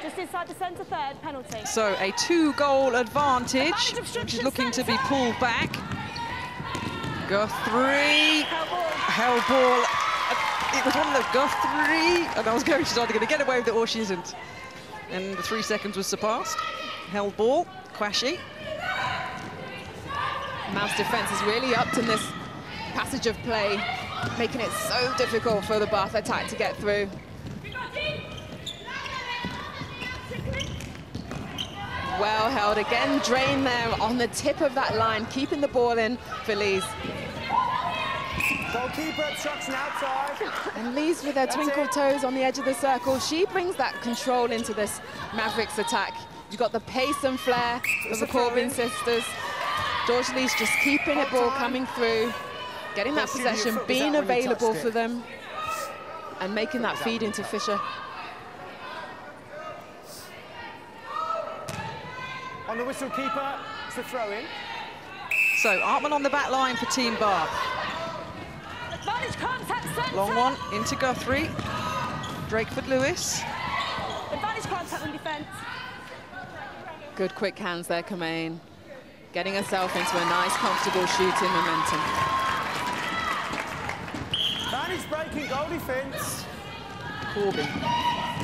Just inside the centre third, penalty. So a 2-goal advantage, which is looking to be pulled back. Guthrie, held ball. It was one of those Guthrie, and I was going, she's either going to get away with it or she isn't. And the 3 seconds was surpassed. Held ball, Quashie. Mavs defence is really upped in this passage of play, making it so difficult for the Bath attack to get through. Well held again, Drain there on the tip of that line, keeping the ball in for Lees. Goalkeeper obstruction outside. And Lees with her twinkle toes on the edge of the circle. She brings that control into this Mavericks attack. You've got the pace and flair of the Corbin sisters. George Lees just keeping it ball coming through, getting that possession, being available for them, and making that feed into Fisher. On the whistle keeper, it's a throw-in. So Artman on the back line for Team Bath. Long one into Guthrie. Drakeford-Lewis. Advantage contact and defence. Good quick hands there, Kamain. Getting herself into a nice, comfortable shooting momentum. Advantage breaking goal defence. Corbin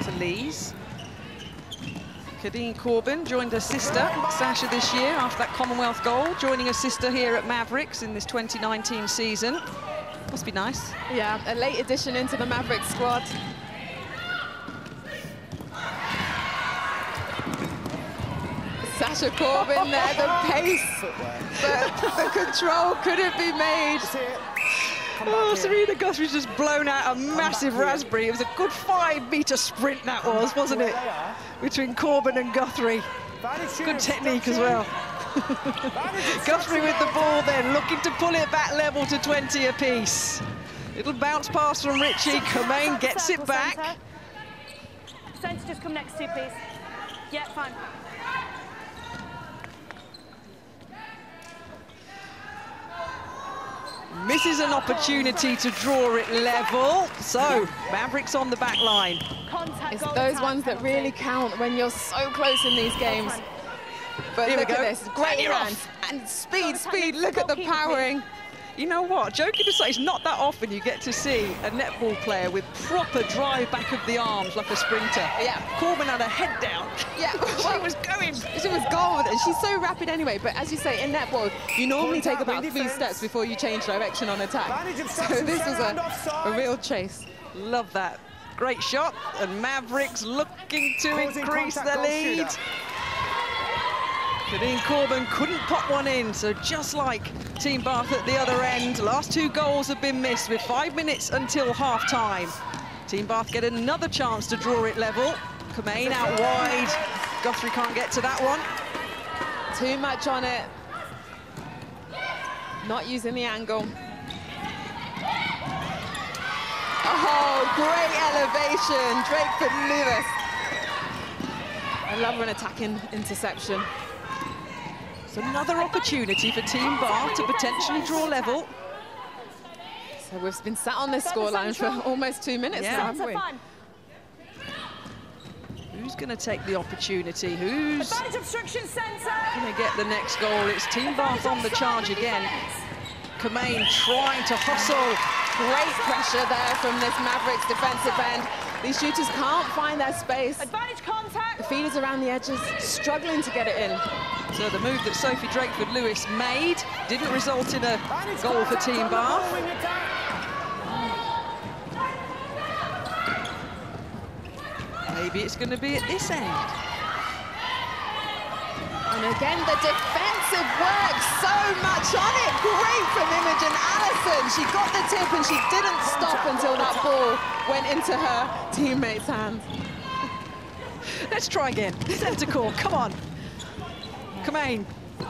to Lees. Kadeen Corbin joined her sister, Sasha, this year after that Commonwealth goal, joining her sister here at Mavericks in this 2019 season. Must be nice. Yeah, a late addition into the Mavericks squad. Sasha Corbin there, the pace, the control couldn't be made. Oh, Serena Guthrie's just blown out a massive raspberry. It was a good 5-metre sprint that was, wasn't it? Between Corbin and Guthrie. Good technique as well. Guthrie with the ball then, looking to pull it back level to 20 apiece. Little bounce pass from Ritchie. Kamain gets it back. Centre, just come next to you, please. Yeah, fine. Misses an opportunity to draw it level. So, Mavericks on the back line. It's those ones that really count when you're so close in these games. But look at this, great hands. And speed, look at the powering. You know what, joking aside, it's not that often you get to see a netball player with proper drive back of the arms like a sprinter. Yeah. Corbin had her head down. Yeah. She was going. She was going with it. She's so rapid anyway, but as you say, in netball, you normally take about 3 steps before you change direction on attack. So this was a real chase. Love that. Great shot, and Mavericks looking to increase the lead. Kadeen Corbin couldn't pop one in, so just like Team Bath at the other end, last 2 goals have been missed with 5 minutes until half-time. Team Bath get another chance to draw it level. Kamain out wide. Guthrie can't get to that one. Too much on it. Not using the angle. Oh, great elevation. Drakeford-Lewis. I love an attacking interception. It's another opportunity for Team Bath to potentially draw level. So we've been sat on this scoreline for almost 2 minutes now, haven't we? Who's going to take the opportunity? Who's going to get the next goal? It's Team Bath on the charge again. Kamain trying to hustle. Great pressure there from this Mavericks defensive end. These shooters can't find their space. Advantage contact. The feeders around the edges, struggling to get it in. So the move that Sophie Drakeford-Lewis made didn't result in a goal for Team Bath. Maybe it's going to be at this end. And again, the defensive work, so much on it. Great from Imogen Allison. She got the tip and she didn't stop until that ball went into her teammate's hands. Let's try again. Centre court, come on. Kamain. The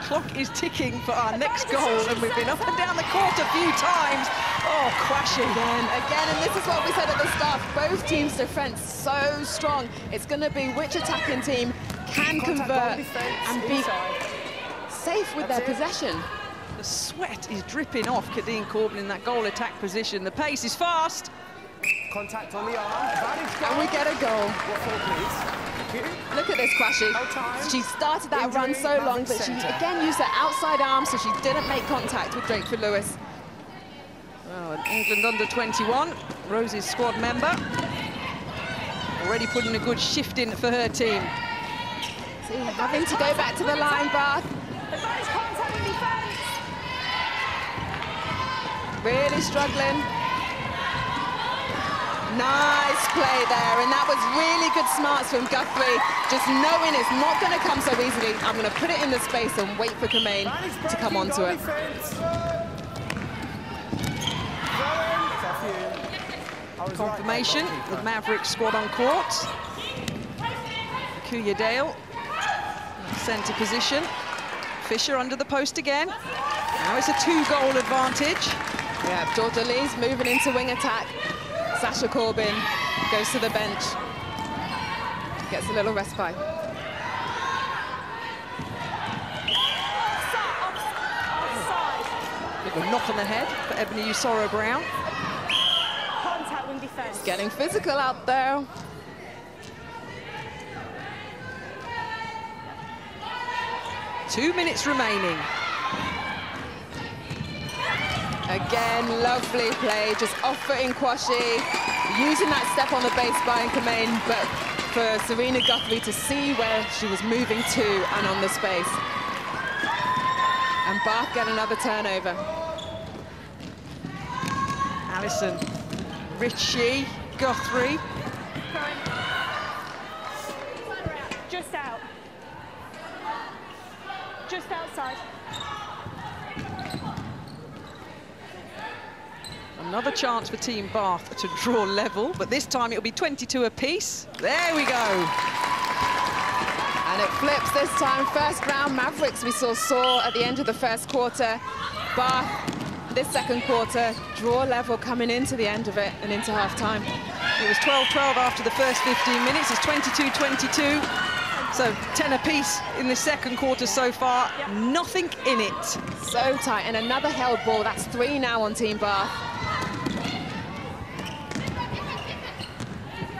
clock is ticking for our next goal, and we've been up and down the court a few times. Oh, crashing. Again, and this is what we said at the start. Both teams' defence so strong. It's going to be which attacking team can convert and be safe with their possession. The sweat is dripping off Kadeen Corbin in that goal attack position. The pace is fast. Contact on the arm. And we get a goal. What for, please? Look at this, Kwasi. She started that run so long, but she again used her outside arm, so she didn't make contact with Drakeford-Lewis. Well, England under-21, Rosie's squad member, already putting a good shift in for her team. See, having to go back to the line, Bath. Really struggling. Nice play there, and that was really good smarts from Guthrie, just knowing it's not going to come so easily. I'm going to put it in the space and wait for Kamain to come onto it. Confirmation, the Mavericks squad on court. Kuya Dale, centre position. Fisher under the post again. Now it's a 2-goal advantage. Yeah, Georgia Lee's moving into wing attack. Sasha Corbin goes to the bench, gets a little respite. Little knock on the head for Ebony Usoro-Brown. Contact wing defence. Getting physical out there. Two minutes remaining. Again, lovely play, just off-footing Kwasi, using that step on the base by Kamain, but for Serena Guthrie to see where she was moving to and on the space. And Bath get another turnover. Allison, Ritchie, Guthrie. Just out. Just outside. Another chance for Team Bath to draw level, but this time it'll be 22 apiece. There we go. And it flips this time. First round Mavericks we saw at the end of the first quarter. Bath, this second quarter, draw level coming into the end of it and into half-time. It was 12-12 after the first 15 minutes. It's 22-22. So 10 apiece in the second quarter so far. Nothing in it. So tight. And another held ball. That's 3 now on Team Bath.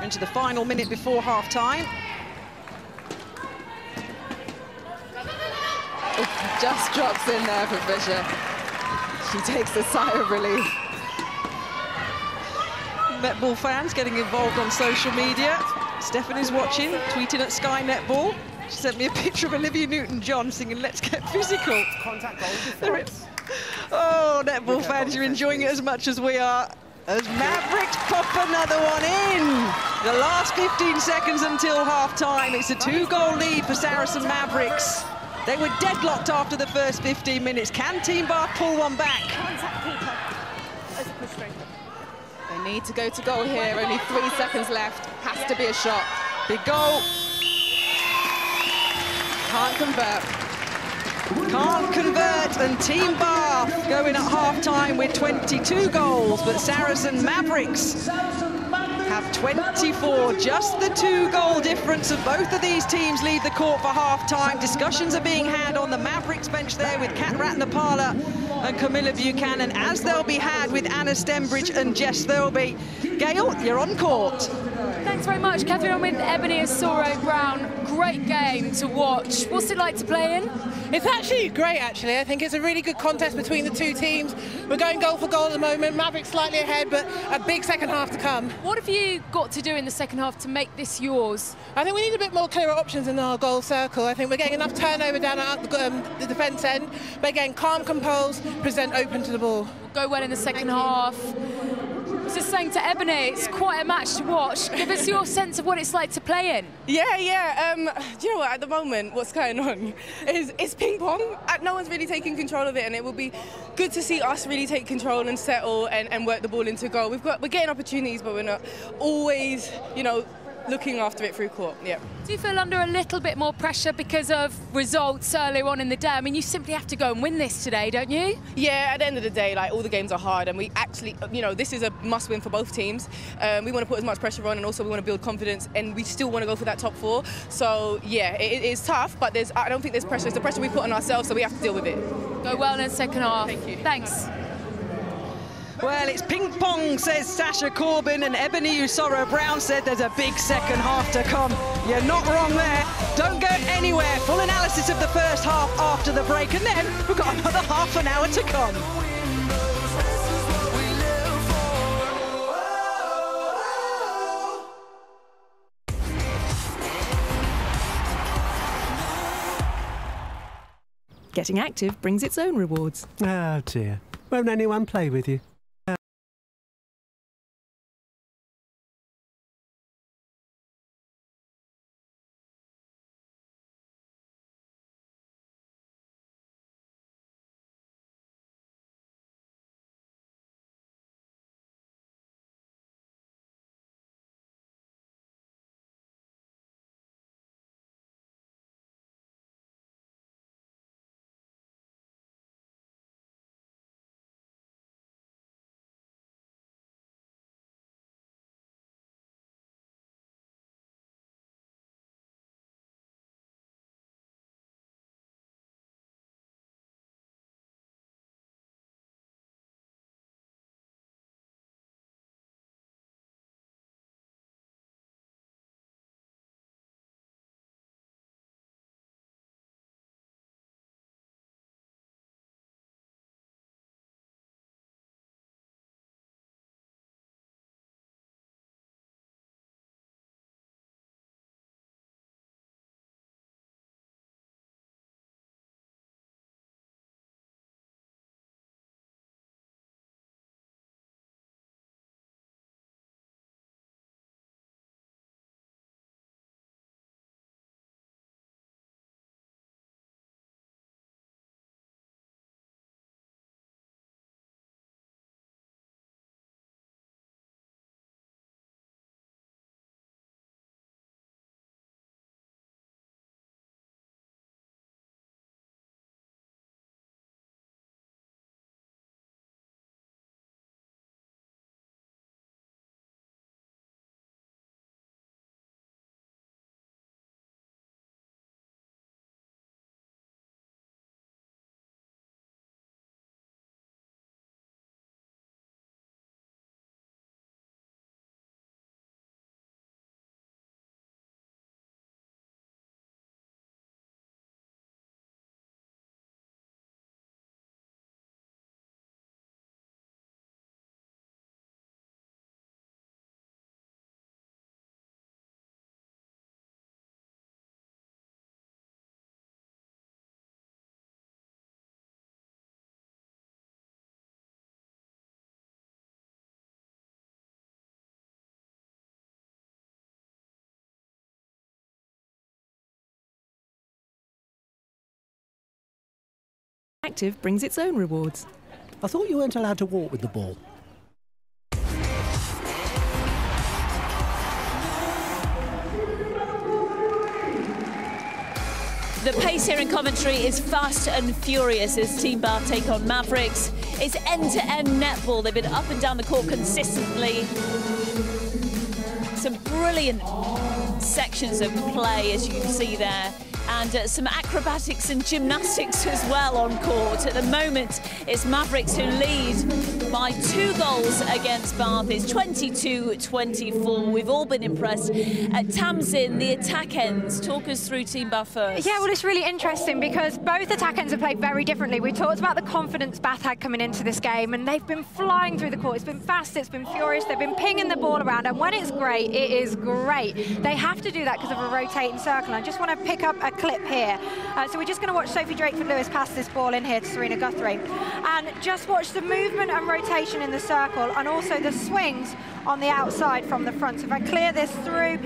Into the final minute before half-time. Just drops in there for Fisher. She takes a sigh of relief. Netball fans getting involved on social media. Stephanie's watching, tweeting at Sky Netball. She sent me a picture of Olivia Newton-John singing "Let's Get Physical." Contact goal defense. Oh, netball fans, you're enjoying it as much as we are. As Mavericks pop another one in. The last 15 seconds until half-time. It's a 2-goal lead for Saracen Mavericks. They were deadlocked after the first 15 minutes. Can Team Bath pull one back? Contact keeper. As a push through. They need to go to goal here. Only 3 seconds left. Has to be a shot. Big goal. Can't convert. Can't convert, and Team Bath going at half-time with 22 goals, but Saracen Mavericks have 24. Just the 2-goal difference of both of these teams leave the court for half-time. Discussions are being had on the Mavericks bench there with Kat Ratnapala and Camilla Buchanan, as they'll be had with Anna Stembridge and Jess Thirlby. Gail, you're on court. Thanks very much, Catherine. I'm with Ebony Osoro-Brown. Great game to watch. What's it like to play in? It's actually great, actually. I think it's a really good contest between the two teams. We're going goal for goal at the moment. Mavericks slightly ahead, but a big second half to come. What have you got to do in the second half to make this yours? I think we need a bit more clearer options in our goal circle. I think we're getting enough turnover down at the defence end, but again, calm, composed, present open to the ball. Go well in the second half. I was just saying to Ebony, it's quite a match to watch. Give us your sense of what it's like to play in. Yeah. Do you know what? At the moment, what's going on is it's ping pong. No one's really taking control of it, and it will be good to see us really take control and settle and work the ball into goal. We're getting opportunities, but we're not always, looking after it through court. Yeah. Do you feel under a little bit more pressure because of results earlier on in the day? I mean, you simply have to go and win this today, don't you? Yeah, at the end of the day, all the games are hard, and we actually, this is a must-win for both teams. We want to put as much pressure on, and also we want to build confidence, and we still want to go for that top 4. So, yeah, it is tough, but I don't think there's pressure. It's the pressure we put on ourselves, so we have to deal with it. Go well in the second half. Thank you. Thanks. Well, it's ping pong, says Sasha Corbin, and Ebony Usoro-Brown said there's a big second half to come. You're not wrong there. Don't go anywhere. Full analysis of the first half after the break, and then we've got another half an hour to come. Getting active brings its own rewards. Oh dear. Won't anyone play with you? Active brings its own rewards. I thought you weren't allowed to walk with the ball. The pace here in Coventry is fast and furious as Team Bath take on Mavericks. It's end-to-end netball. They've been up and down the court consistently. Some brilliant sections of play, as you can see there. and some acrobatics and gymnastics as well on court. At the moment, it's Mavericks who lead by 2 goals against Bath. It's 22-24. We've all been impressed. Tamsin, the attack ends. Talk us through Team Bath first. Yeah, well, it's really interesting because both attack ends have played very differently. We talked about the confidence Bath had coming into this game, and they've been flying through the court. It's been fast, it's been furious, they've been pinging the ball around, and when it's great, it is great. They have to do that because of a rotating circle. I just want to pick up a clip here. So we're just going to watch Sophie Drakeford-Lewis pass this ball in here to Serena Guthrie, and just watch the movement and rotation in the circle, and also the swings on the outside from the front. So if I clear this through,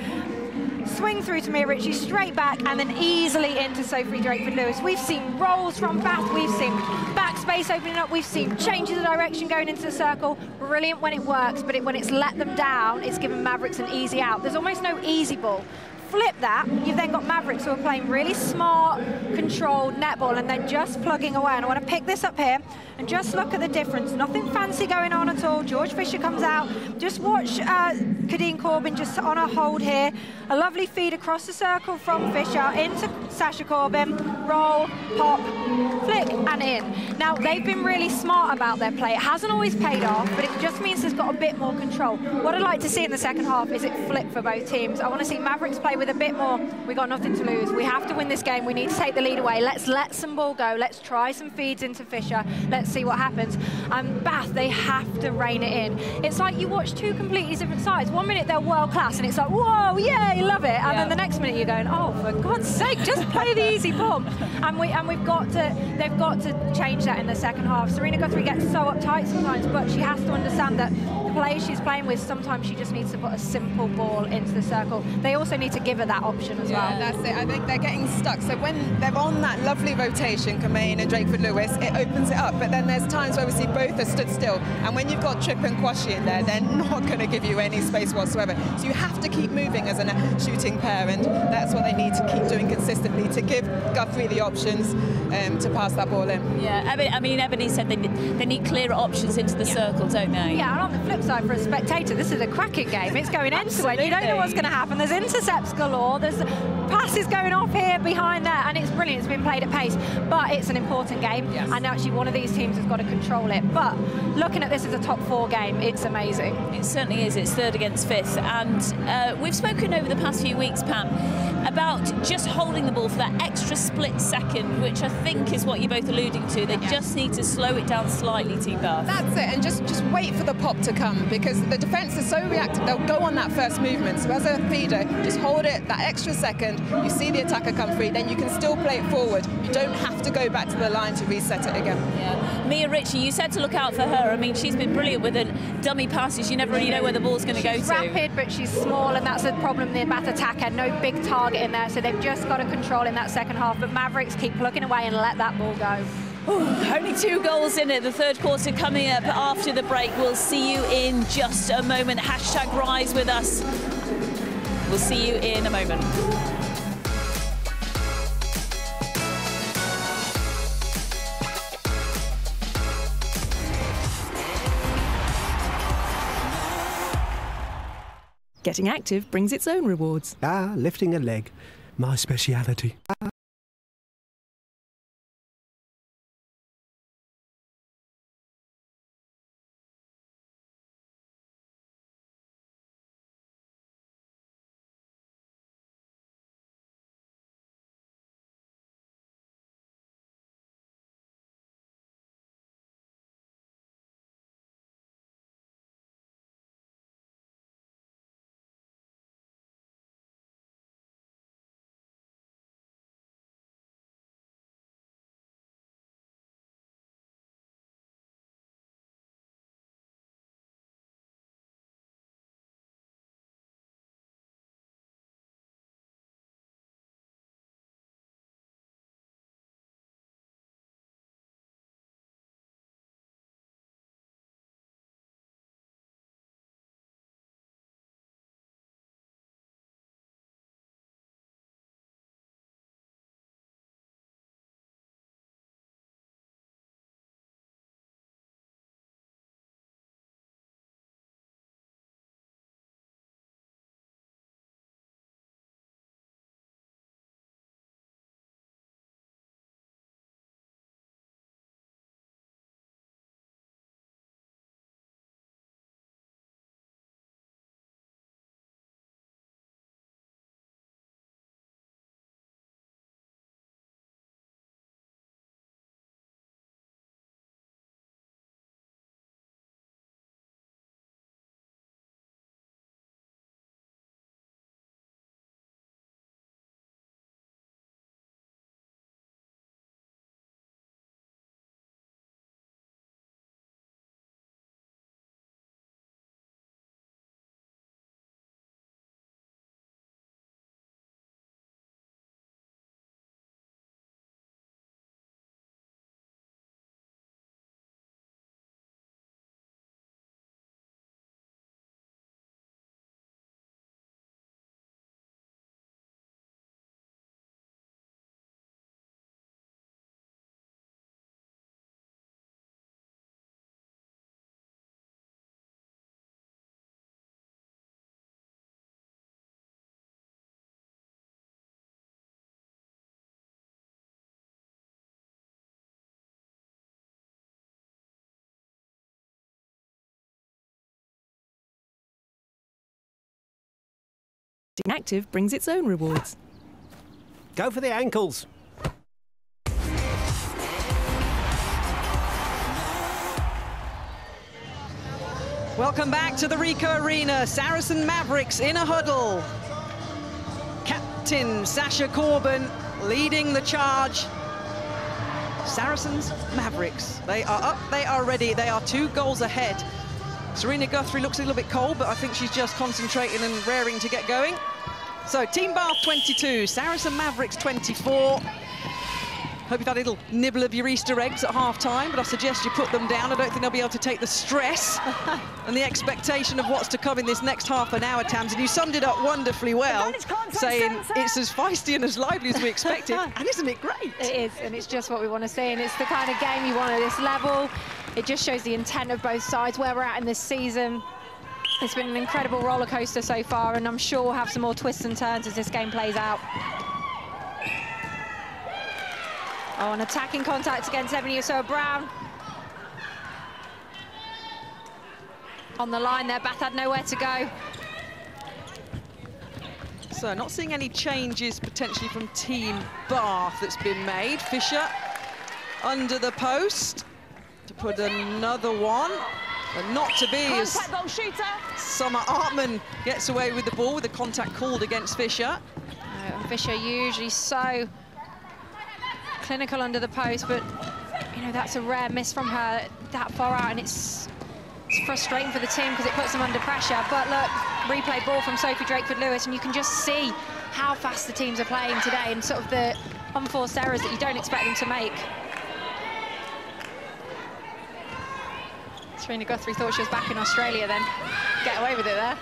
swing through to Mia Ritchie, straight back, and then easily into Sophie Drakeford-Lewis. We've seen rolls from Bath, we've seen backspace opening up, we've seen changes of direction going into the circle. Brilliant when it works, but when it's let them down, it's given Mavericks an easy out. There's almost no easy ball. Flip that, you've then got Mavericks who are playing really smart, controlled netball, and they're just plugging away. And I want to pick this up here and just look at the difference. Nothing fancy going on at all. George Fisher comes out. Just watch Kadeen Corbin just on a hold here. A lovely feed across the circle from Fisher into Sasha Corbin. Roll, pop, flick, and in. Now, they've been really smart about their play. It hasn't always paid off, but it just means there's got a bit more control. What I'd like to see in the second half is it flip for both teams. I want to see Mavericks play with a bit more. We've got nothing to lose. We have to win this game. We need to take the lead away. Let's let some ball go. Let's try some feeds into Fisher. Let's see what happens. Bath, they have to rein it in. It's like you watch 2 completely different sides. One minute they're world class and it's like, whoa, yay, love it. And then the next minute you're going, oh, for God's sake, just play the easy ball. They've got to change that in the second half. Serena Guthrie gets so uptight sometimes, but she has to understand that the players she's playing with, sometimes she just needs to put a simple ball into the circle. They also need to give her that option as well. That's it. I think they're getting stuck. So when they're on that lovely rotation, Kamain and Drakeford-Lewis, it opens it up. But then there's times where we see both are stood still. And when you've got Tripp and Kwashi in there, they're not going to give you any space whatsoever. So you have to keep moving as a shooting pair, and that's what they need to keep doing consistently to give Guthrie the options to pass that ball in. Yeah, I mean, Ebony said they need clearer options into the circle, don't they? Yeah, and on the flip side, for a spectator, this is a cracking game. It's going end to end. You don't know what's going to happen. There's intercepts galore. There's passes going off here, behind there, and it's brilliant. It's been played at pace, but it's an important game, and actually one of these teams has got to control it. But looking at this as a top 4 game, it's amazing. It certainly is. It's 3rd against 5th, and we've spoken over the past few weeks, Pam, about just holding the ball for that extra split second, which I think is what you're both alluding to. They just need to slow it down slightly, Team Bath. That's it, and just wait for the pop to come, because the defence is so reactive. They'll go on that first movement. So as a feeder, just hold it that extra second. You see the attacker come free, then you can still play it forward. You don't have to go back to the line to reset it again. Yeah. Mia Ritchie, you said to look out for her. I mean, she's been brilliant with the dummy passes. You never really know where the ball's going to go to. She's rapid, but she's small, and that's a problem in the Bath attack. Had no big target in there, so they've just got to control in that second half. But Mavericks keep plugging away and let that ball go. Only 2 goals in it. The 3rd quarter coming up after the break. We'll see you in just a moment. Hashtag Rise with us. We'll see you in a moment. Getting active brings its own rewards. Lifting a leg. My speciality. Being active brings its own rewards. Go for the ankles. Welcome back to the Ricoh Arena. Saracen Mavericks in a huddle. Captain Sasha Corbin leading the charge. Saracens Mavericks. They are up, they are ready, they are 2 goals ahead. Serena Guthrie looks a little bit cold, but I think she's just concentrating and raring to get going. So Team Bath 22, Saracen Mavericks 24. Hope you've had a little nibble of your Easter eggs at half-time, but I suggest you put them down. I don't think they'll be able to take the stress and the expectation of what's to come in this next half an hour, Tams. And you summed it up wonderfully well, saying it's as feisty and as lively as we expected. And isn't it great? It is, and it's just what we want to see. And it's the kind of game you want at this level. It just shows the intent of both sides, where we're at in this season. It's been an incredible roller coaster so far, and I'm sure we'll have some more twists and turns as this game plays out. Oh, an attacking contact against Ebony Usoha-Brown. On the line there, Bath had nowhere to go. So not seeing any changes potentially from Team Bath that's been made. Fisher under the post to put another one. And not to be as Summer Artman gets away with the ball with the contact called against Fisher. Fisher usually so clinical under the post, but you know, that's a rare miss from her that far out, and it's frustrating for the team because it puts them under pressure. But look, replay ball from Sophie Drakeford-Lewis, and you can just see how fast the teams are playing today and sort of the unforced errors that you don't expect them to make. Serena Guthrie thought she was back in Australia then. Get away with it there.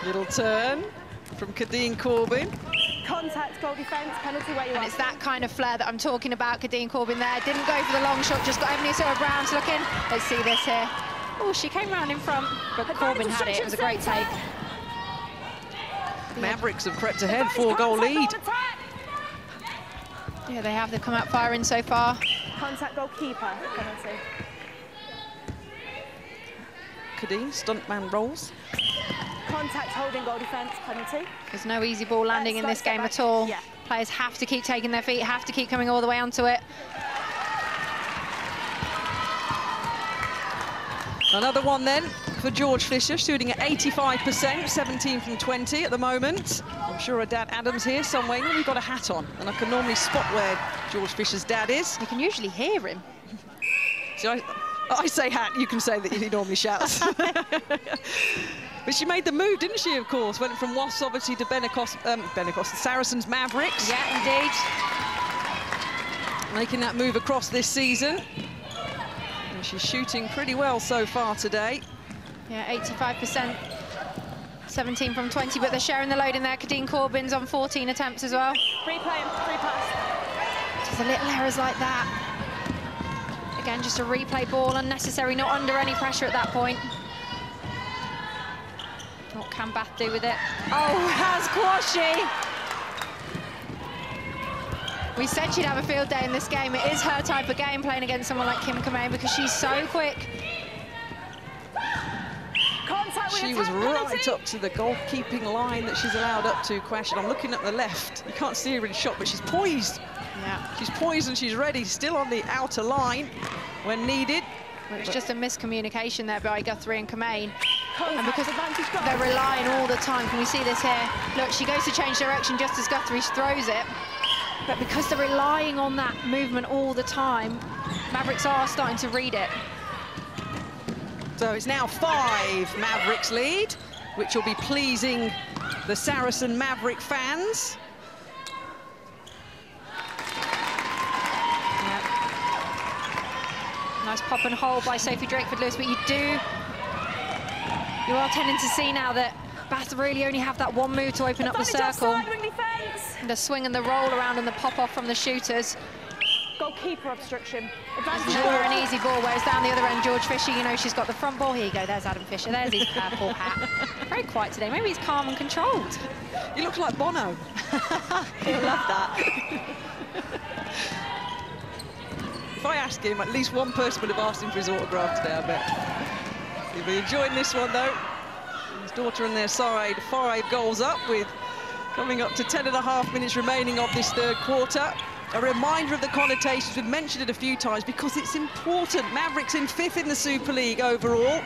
Little turn from Kadeen Corbin. Contact, goal defence, penalty where you are. And it's that kind of flair that I'm talking about. Kadeen Corbin there didn't go for the long shot, just got Ebony Usoha-Brown to look in. Let's see this here. Oh, she came round in front, but Corbin had it. It was a great take. Mavericks have crept ahead, 4-goal lead. Yeah, they have. They've come out firing so far. Contact goalkeeper, penalty. Kadeen, stuntman rolls. Contact holding goal defence, penalty. There's no easy ball landing in this game at all. Yeah. Players have to keep taking their feet, have to keep coming all the way onto it. Another one then for George Fisher, shooting at 85%, 17 from 20 at the moment. I'm sure her dad Adam's here somewhere. You've got a hat on, and I can normally spot where George Fisher's dad is. You can usually hear him. So I say hat, you can say that he normally shouts. But she made the move, didn't she, of course? Went from Wasps, obviously, to the Saracens Mavericks. Yeah, indeed. Making that move across this season. And she's shooting pretty well so far today. Yeah, 85%, 17 from 20, but they're sharing the load in there. Kadeen Corbin's on 14 attempts as well. Free play and free pass. Just the little errors like that. Again, just a replay ball, unnecessary, not under any pressure at that point. What can Bath do with it? Oh, how's Kwashi? We said she'd have a field day in this game. It is her type of game, playing against someone like Kim Kamei, because she's so quick. She was right up to the goalkeeping line that she's allowed up to, Kwashi. I'm looking at the left. You can't see her in shot, but she's poised. Yeah. She's poised and she's ready, still on the outer line when needed. Well, it's just a miscommunication there by Guthrie and Kamei. And because they're relying all the time, can we see this here? Look, she goes to change direction just as Guthrie throws it. But because they're relying on that movement all the time, Mavericks are starting to read it. So it's now 5 Mavericks lead, which will be pleasing the Saracen Maverick fans. Nice pop and hold by Sophie Drakeford-Lewis, but you are tending to see now that Bath really only have that one move to open up the circle. And the swing and the roll around and the pop off from the shooters. Goalkeeper obstruction. It's never an easy ball, whereas down the other end, George Fisher, you know, she's got the front ball. Here you go, there's Adam Fisher, there's his purple hat. Very quiet today, maybe he's calm and controlled. You look like Bono. He'll love that. If I ask him, at least one person would have asked him for his autograph today, I bet. He'll be enjoying this one, though. His daughter on their side, 5 goals up, with coming up to 10.5 minutes remaining of this third quarter. A reminder of the connotations, we've mentioned it a few times, because it's important. Mavericks in 5th in the Super League overall.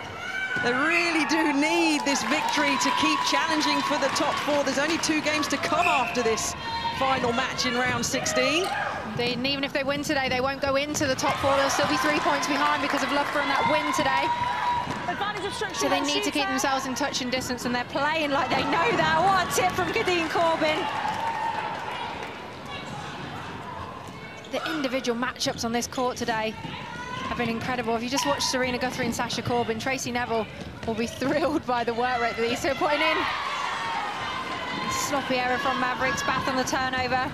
They really do need this victory to keep challenging for the top 4. There's only 2 games to come after this final match in round 16. Indeed, and even if they win today, they won't go into the top 4. They'll still be 3 points behind because of Loughborough and that win today. So they need to keep themselves in touch and distance, and they're playing like they know that. What a tip from Kadeen Corbin. The individual matchups on this court today have been incredible. If you just watch Serena Guthrie and Sasha Corbin, Tracy Neville will be thrilled by the work rate that these two are putting in. Sloppy error from Mavericks, Bath on the turnover.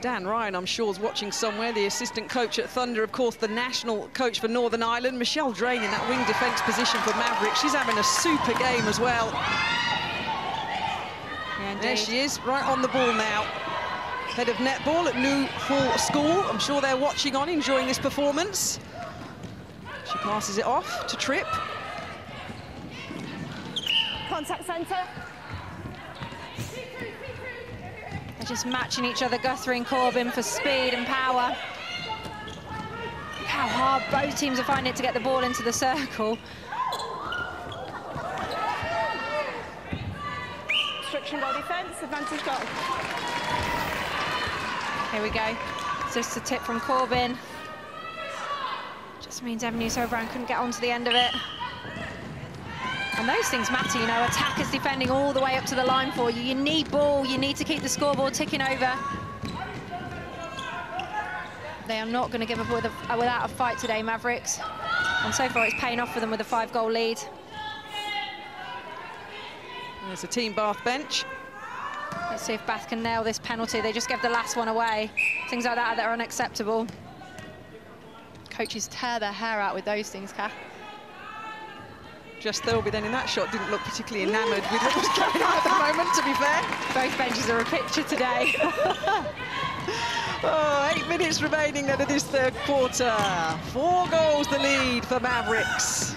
Dan Ryan, I'm sure, is watching somewhere, the assistant coach at Thunder, of course, the national coach for Northern Ireland. Michelle Drain in that wing defence position for Mavericks. She's having a super game as well. Yeah, there she is, right on the ball now. Head of netball at New Hall School. I'm sure they're watching on, enjoying this performance. She passes it off to Tripp. Contact centre. They're just matching each other, Guthrie and Corbin, for speed and power. Look how hard both teams are finding it to get the ball into the circle. Restriction goal defence, advantage goal. Here we go. Just a tip from Corbin. Just means Evan Newsover-Brown couldn't get onto the end of it. And those things matter, you know, attackers defending all the way up to the line for you. You need ball, you need to keep the scoreboard ticking over. They are not going to give up without a fight today, Mavericks. And so far it's paying off for them with a 5-goal lead. There's a Team Bath bench. Let's see if Bath can nail this penalty. They just gave the last one away. Things like that are unacceptable. Coaches tear their hair out with those things, Kath. Jess Thirlby then in that shot didn't look particularly enamoured with what was going on at the moment, to be fair. Both benches are a picture today. Oh, 8 minutes remaining then of this third quarter. 4 goals the lead for Mavericks.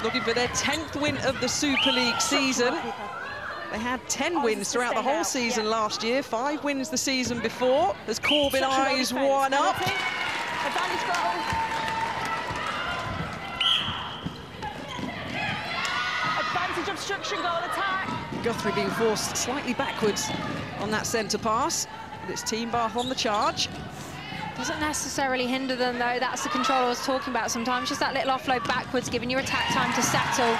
Looking for their 10th win of the Super League season. They had 10 wins throughout the whole season last year, 5 wins the season before, as Corbin eyes one up. Advantage goal. Obstruction goal attack. Guthrie being forced slightly backwards on that centre pass. But it's Team Bath on the charge. Doesn't necessarily hinder them, though. That's the control I was talking about sometimes. Just that little offload backwards, giving your attack time to settle,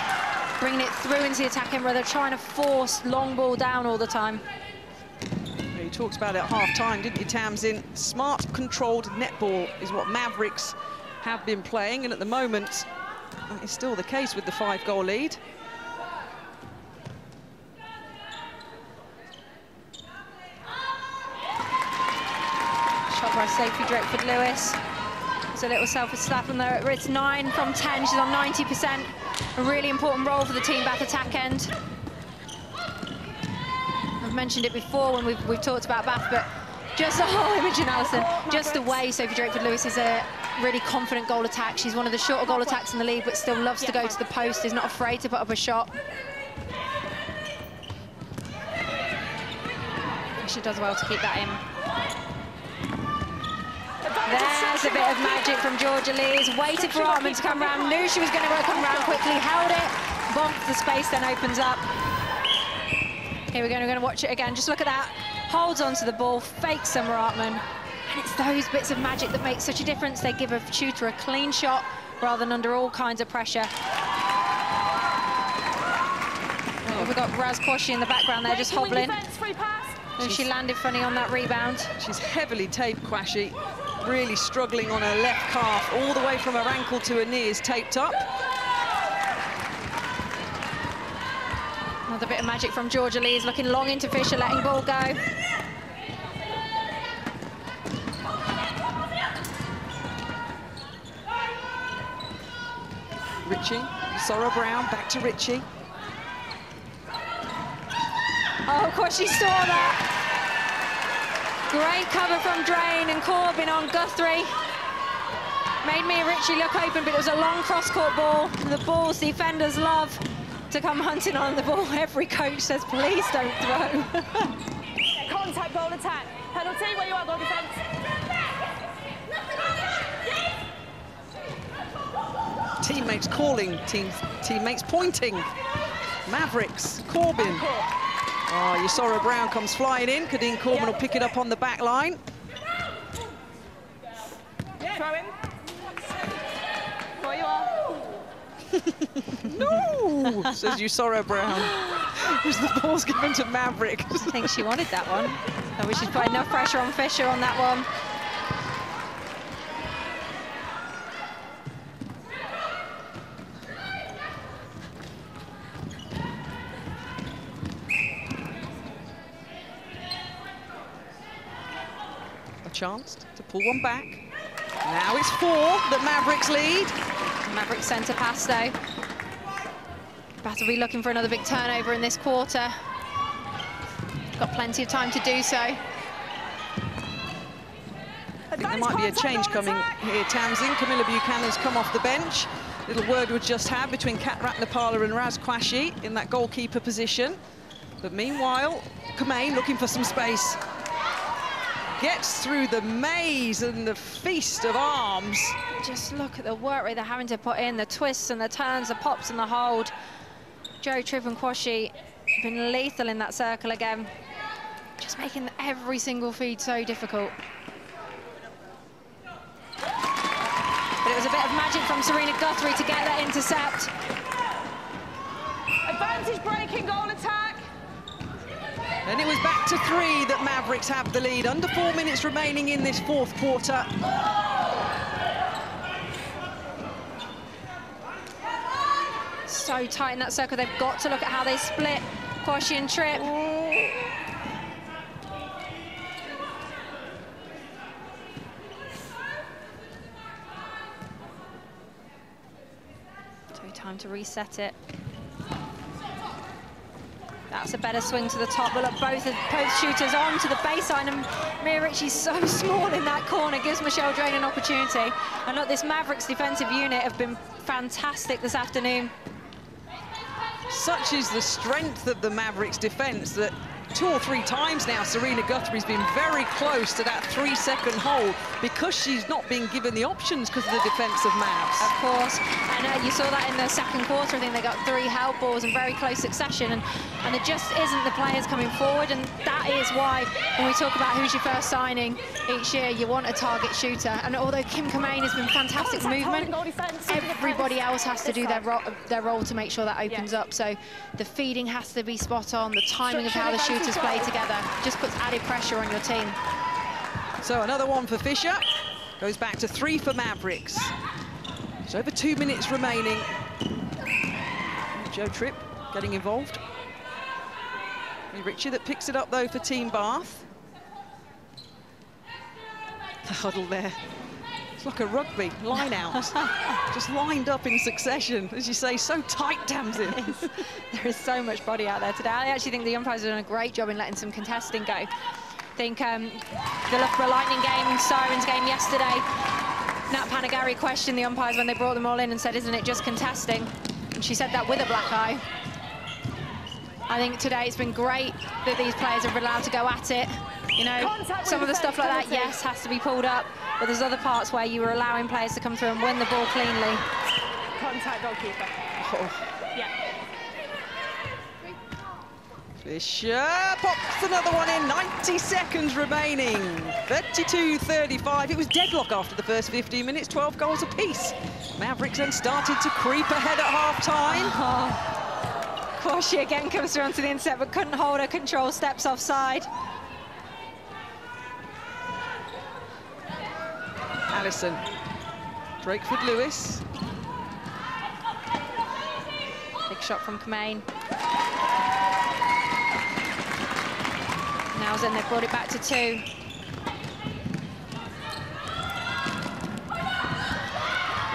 bringing it through into the attack end, where they're trying to force long ball down all the time. You talked about it at half-time, didn't you, Tamsin? Smart, controlled netball is what Mavericks have been playing, and at the moment, that is still the case with the 5-goal lead. Shot by Sophie Drakeford-Lewis. There's a little selfish slap on there. It's 9 from 10. She's on 90%. A really important role for the Team Bath attack end. I've mentioned it before when we've talked about Bath, but just the whole Imogen Allison, just the way Sophie Drakeford-Lewis is a really confident goal attack. She's one of the shorter goal attacks in the league, but still loves to go to the post, is not afraid to put up a shot. She does well to keep that in. There's a bit of magic from Georgia Lees. Waited for Artman to come round, knew she was going to come round quickly, held it, bumped, the space then opens up. Here we go, we're going to watch it again. Just look at that. Holds onto the ball, fakes Summer Artman. And it's those bits of magic that make such a difference. They give a shooter a clean shot rather than under all kinds of pressure. Oh, we've got Raz Quashie in the background there, just hobbling. And she landed funny on that rebound. She's heavily taped, Quashie. Really struggling on her left calf, all the way from her ankle to her knee is taped up. Another bit of magic from Georgia Lees, looking long into Fisher, letting ball go. Ritchie, Sorrow Brown, back to Ritchie. Oh, of course she saw that. Great cover from Drain and Corbin on Guthrie. Made Mia Ritchie look open, but it was a long cross-court ball. The balls defenders love to come hunting on the ball. Every coach says, please don't throw. Contact, goal attack. Penalty, where you are, goal defence. Teammates calling, teammates pointing. Mavericks, Corbin. Oh, Yusora Brown comes flying in. Kadeen Corbin will pick it up on the back line. Throw in. Where you are. No, says Yusora Brown. As the ball's given to Maverick. I think she wanted that one. I wish she'd put enough pressure on Fisher on that one. A chance to pull one back. Now it's 4 that Mavericks lead. Mavericks centre pass though. Bath will be looking for another big turnover in this quarter. Got plenty of time to do so. I think there might be a change coming here, Tamsin. Camilla Buchanan's come off the bench. Little word was just had between Kat Ratnapala and Raz Quashie in that goalkeeper position. But meanwhile, Kamain looking for some space. Gets through the maze and the feast of arms. Just look at the work rate they're having to put in, the twists and the turns, the pops and the hold. Joe Tripp and Quashie have been lethal in that circle again. Just making every single feed so difficult. But it was a bit of magic from Serena Guthrie to get that intercept. Advantage breaking, goal attack. And it was back to 3 that Mavericks have the lead. Under 4 minutes remaining in this 4th quarter. So tight in that circle, they've got to look at how they split Quashie and Tripp. So time to reset it. That's a better swing to the top. But look, both shooters on to the baseline, and Mia Ritchie's so small in that corner, gives Michelle Drain an opportunity. And look, this Mavericks defensive unit have been fantastic this afternoon. Such is the strength of the Mavericks defence that 2 or 3 times now Serena Guthrie's been very close to that 3-second hold because she's not been given the options because of the defence of Mavs. Of course, and you saw that in the second quarter. I think they got 3 help balls in very close succession, and there just isn't the players coming forward, and that is why when we talk about who's your first signing each year, you want a target shooter. And although Kim Kamain has been fantastic movement, everybody else has to do their role to make sure that opens up. So the feeding has to be spot on, the timing of how the shooters play together just puts added pressure on your team. So another one for Fisher. Goes back to 3 for Mavericks. There's over 2 minutes remaining. Joe Tripp getting involved. Ritchie that picks it up though for Team Bath. The huddle there. It's like a rugby line out. Just lined up in succession. As you say, so tight, Tamsin. There is so much body out there today. I actually think the umpires have done a great job in letting some contesting go. I think the Loughborough Lightning game, Sirens game yesterday, Nat Panagari questioned the umpires when they brought them all in and said, isn't it just contesting? And she said that with a black eye. I think today it's been great that these players are allowed to go at it. You know, some of the stuff like that, yes, has to be pulled up, but there's other parts where you are allowing players to come through and win the ball cleanly. Contact goalkeeper. Oh. Yeah. Fisher pops another one in, 90 seconds remaining. 32-35. It was deadlock after the first 15 minutes, 12 goals apiece. Mavericks then started to creep ahead at half-time. Quashie again comes through onto the intercept, but couldn't hold her control, steps offside. Allison. Drakeford-Lewis. Big shot from Kamain. Now then they've brought it back to 2.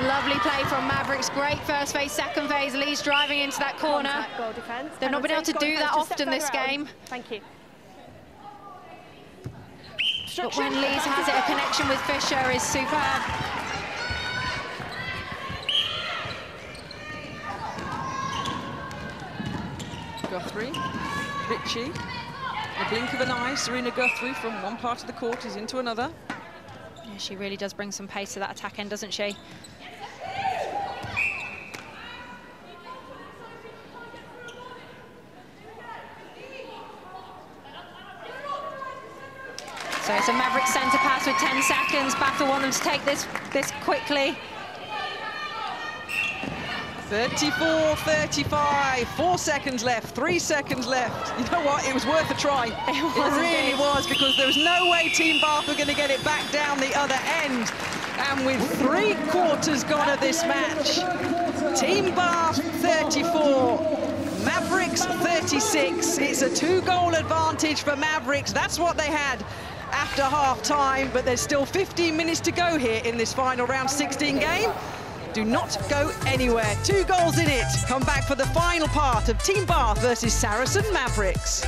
Lovely play from Mavericks. Great first phase, second phase. Lee's driving into that corner. Goal defense. They've not been able to do that often this game. Thank you. But when Lees has it, a connection with Fisher is superb. Guthrie, Ritchie, in a blink of an eye, Serena Guthrie from one part of the court is into another. Yeah, she really does bring some pace to that attack end, doesn't she? So it's a Mavericks centre pass with 10 seconds. Bath will want them to take this quickly. 34-35, 4 seconds left, 3 seconds left. You know what, it was worth a try. It really was, because there was no way Team Bath were going to get it back down the other end. And with 3 quarters gone of this match, Team Bath 34, Mavericks 36. It's a 2-goal advantage for Mavericks. That's what they had after half-time, but there's still 15 minutes to go here in this final round 16 game. Do not go anywhere. 2 goals in it. Come back for the final part of Team Bath versus Saracen Mavericks.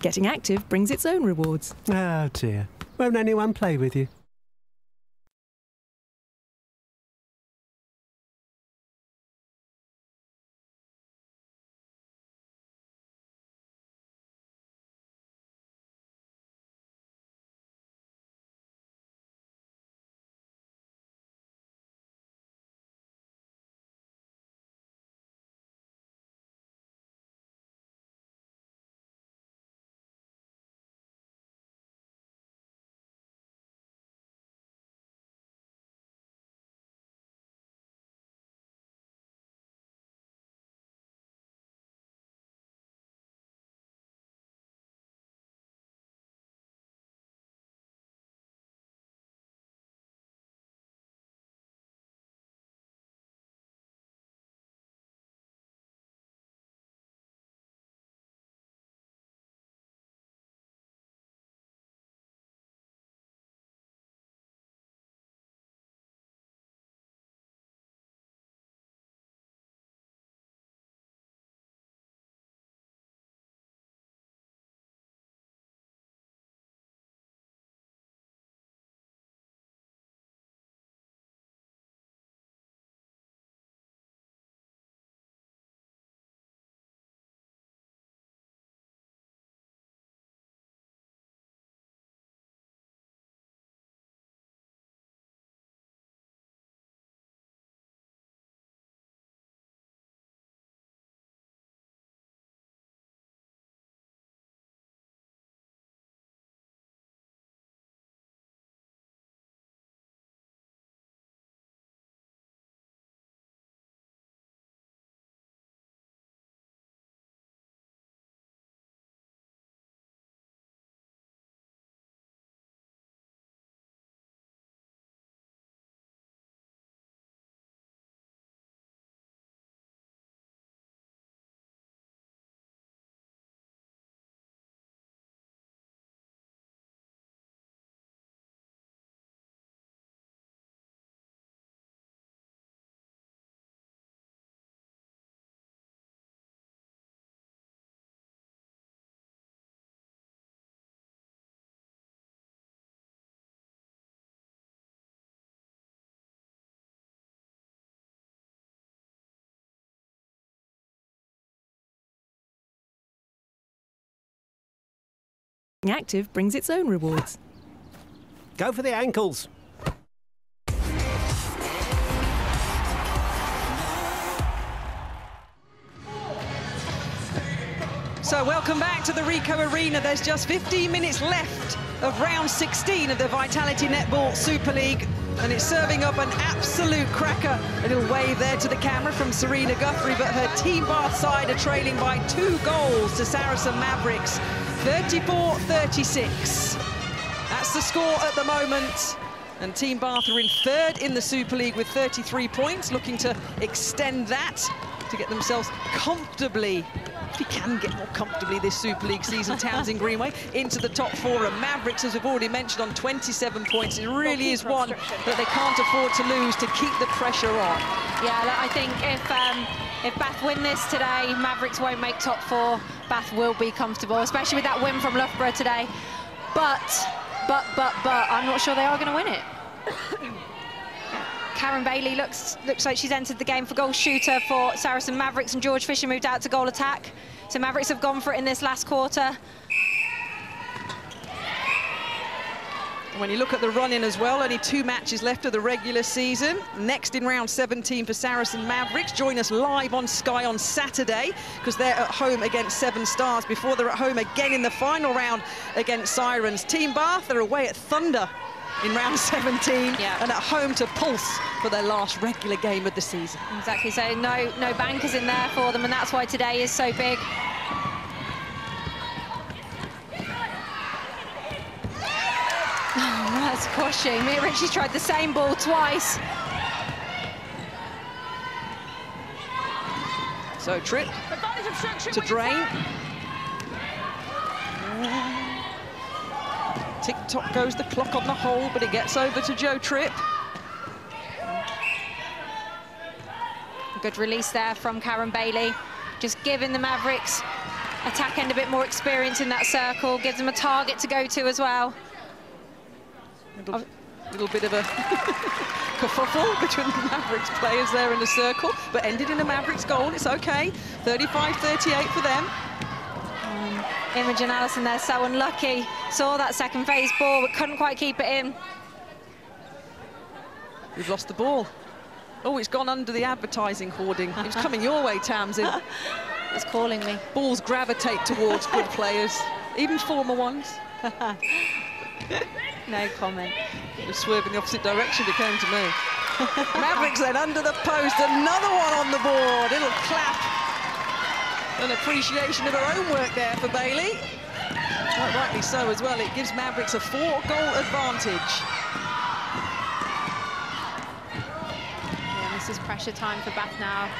Getting active brings its own rewards. Oh dear. Won't anyone play with you? Getting active brings its own rewards. Go for the ankles. So welcome back to the Ricoh Arena. There's just 15 minutes left of round 16 of the Vitality Netball Super League, and it's serving up an absolute cracker. A little wave there to the camera from Serena Guthrie, but her Team Bath side are trailing by 2 goals to Saracen Mavericks, 34-36. That's the score at the moment. And Team Bath are in 3rd in the Super League with 33 points, looking to extend that to get themselves comfortably if he can get more comfortably this Super League season. Townsend Greenway into the top 4, and Mavericks, as we've already mentioned, on 27 points. It really is one that they can't afford to lose to keep the pressure on. Yeah, I think if Bath win this today, Mavericks won't make top 4. Bath will be comfortable, especially with that win from Loughborough today. But I'm not sure they are going to win it. Karen Bailey looks like she's entered the game for goal shooter for Saracens Mavericks, and George Fisher moved out to goal attack. So Mavericks have gone for it in this last quarter. When you look at the run-in as well, only 2 matches left of the regular season. Next in round 17 for Saracens Mavericks. Join us live on Sky on Saturday, because they're at home against 7 Stars before they're at home again in the final round against Sirens. Team Bath are away at Thunder in round 17 and at home to Pulse for their last regular game of the season. Exactly, so no bankers in there for them, and that's why today is so big. Oh, that's crushing. Mia Ritchie's tried the same ball twice. So Tripp to Drain. Tick-tock goes the clock on the hole, but it gets over to Joe Tripp. Good release there from Karen Bailey. Just giving the Mavericks attack end a bit more experience in that circle, gives them a target to go to as well. Little bit of a kerfuffle between the Mavericks players there in the circle, but ended in a Mavericks goal. It's okay. 35-38 for them. Imogen Allison there, so unlucky. Saw that second phase ball, but couldn't quite keep it in. We've lost the ball. Oh, it's gone under the advertising hoarding. It was coming your way, Townsend. It's calling me. Balls gravitate towards good players, even former ones. No comment. It was swerving the opposite direction, it came to me. Mavericks then under the post, another one on the board. Little clap. An appreciation of her own work there for Bailey. Quite rightly so as well. It gives Mavericks a 4-goal advantage. Yeah, this is pressure time for Bath now.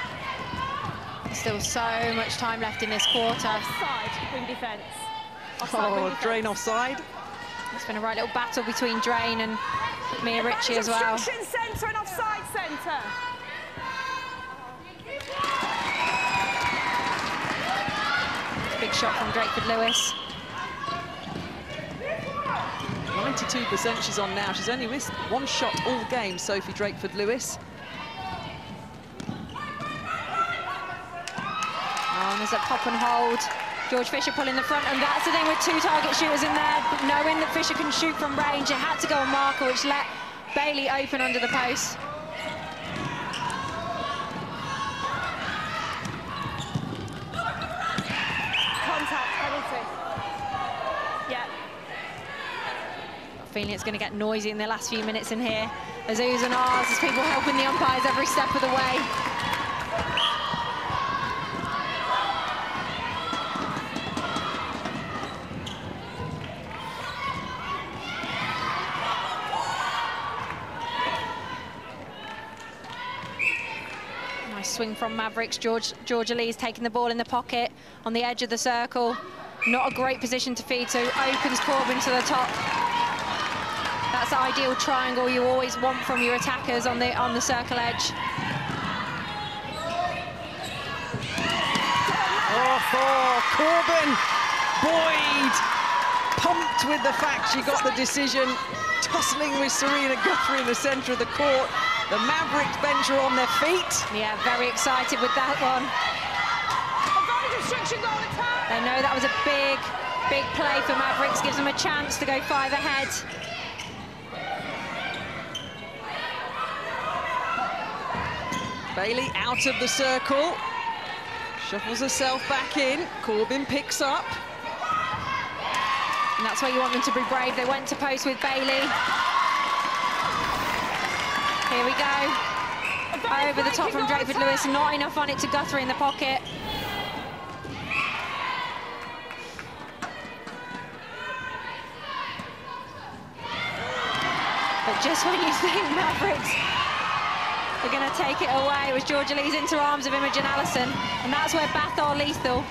Still so much time left in this quarter. Offside, wing defence. Oh, Drain offside. It's been a right little battle between Drain and Mia Ritchie as well. Obstruction centre and offside centre. Big shot from Drakeford Lewis. 92% she's on now. She's only missed 1 shot all game, Sophie Drakeford Lewis. Oh, and there's a pop and hold. George Fisher pulling the front, and that's the thing with 2 target shooters in there. But knowing that Fisher can shoot from range, it had to go on marker, which let Bailey open under the post. Contact, penalty. Yeah. Got a feeling it's going to get noisy in the last few minutes in here. There's oohs and ahs, there's people helping the umpires every step of the way. Swing from Mavericks. Georgia Lee's taking the ball in the pocket on the edge of the circle. Not a great position to feed to. Opens Corbin to the top. That's the ideal triangle you always want from your attackers on the circle edge. Oh, Corbin! Boyd! Pumped with the fact she got the decision. Tussling with Serena Guthrie in the centre of the court. The Mavericks bench are on their feet. Yeah, very excited with that one. They know that was a big play for Mavericks. Gives them a chance to go 5 ahead. Bailey out of the circle. Shuffles herself back in. Corbin picks up. And that's where you want them to be brave. They went to post with Bailey. Here we go. Over the top from Drakeford Lewis. Not enough on it to Guthrie in the pocket. But just when you think Mavericks are going to take it away, it was Georgia Lee's into arms of Imogen Allison. And that's where Bath are lethal.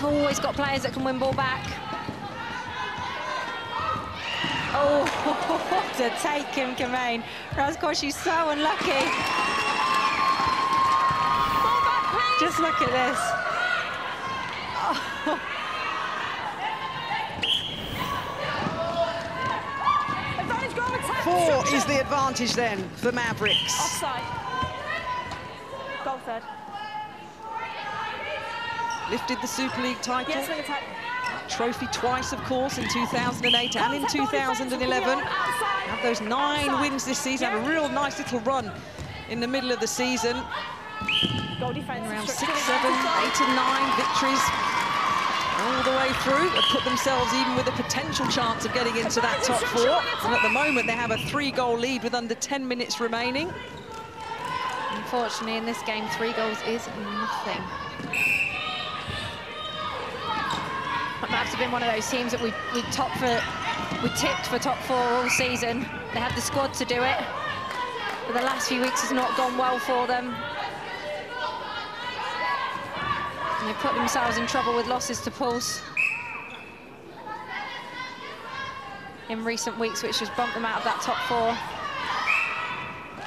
they've always got players that can win ball back. Oh, to take him, Kamain. Razkoshi, so unlucky. Just look at this. Oh. 4 is the advantage then for Mavericks. Offside. Goal third. Lifted the Super League title. Yes, attack. Trophy twice, of course, in 2008 and in 2011. Had those 9 wins this season. Had a real nice little run in the middle of the season. Goal defense. Around 6, 7, 8 and 9 victories all the way through. They've put themselves even with a potential chance of getting into that top 4. And at the moment, they have a 3-goal lead with under 10 minutes remaining. Unfortunately, in this game, 3 goals is nothing. Mavs have been one of those teams that we tipped for top 4 all season. They had the squad to do it, but the last few weeks has not gone well for them. And they've put themselves in trouble with losses to Pulse in recent weeks, which has bumped them out of that top 4.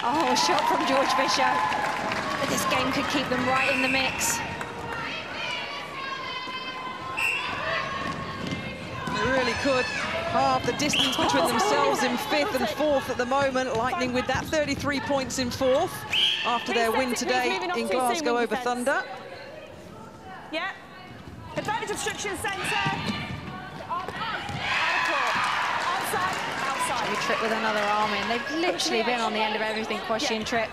Oh, a shot from George Fisher. This game could keep them right in the mix. They really could. Half the distance between themselves in 5th and 4th at the moment. Lightning with that 33 points in 4th after their win today in Glasgow over Thunder. Yeah. Advantage obstruction centre. Outside. Maybe Tripp with another arm in. They've literally been on the end of everything, Quashie and Tripp.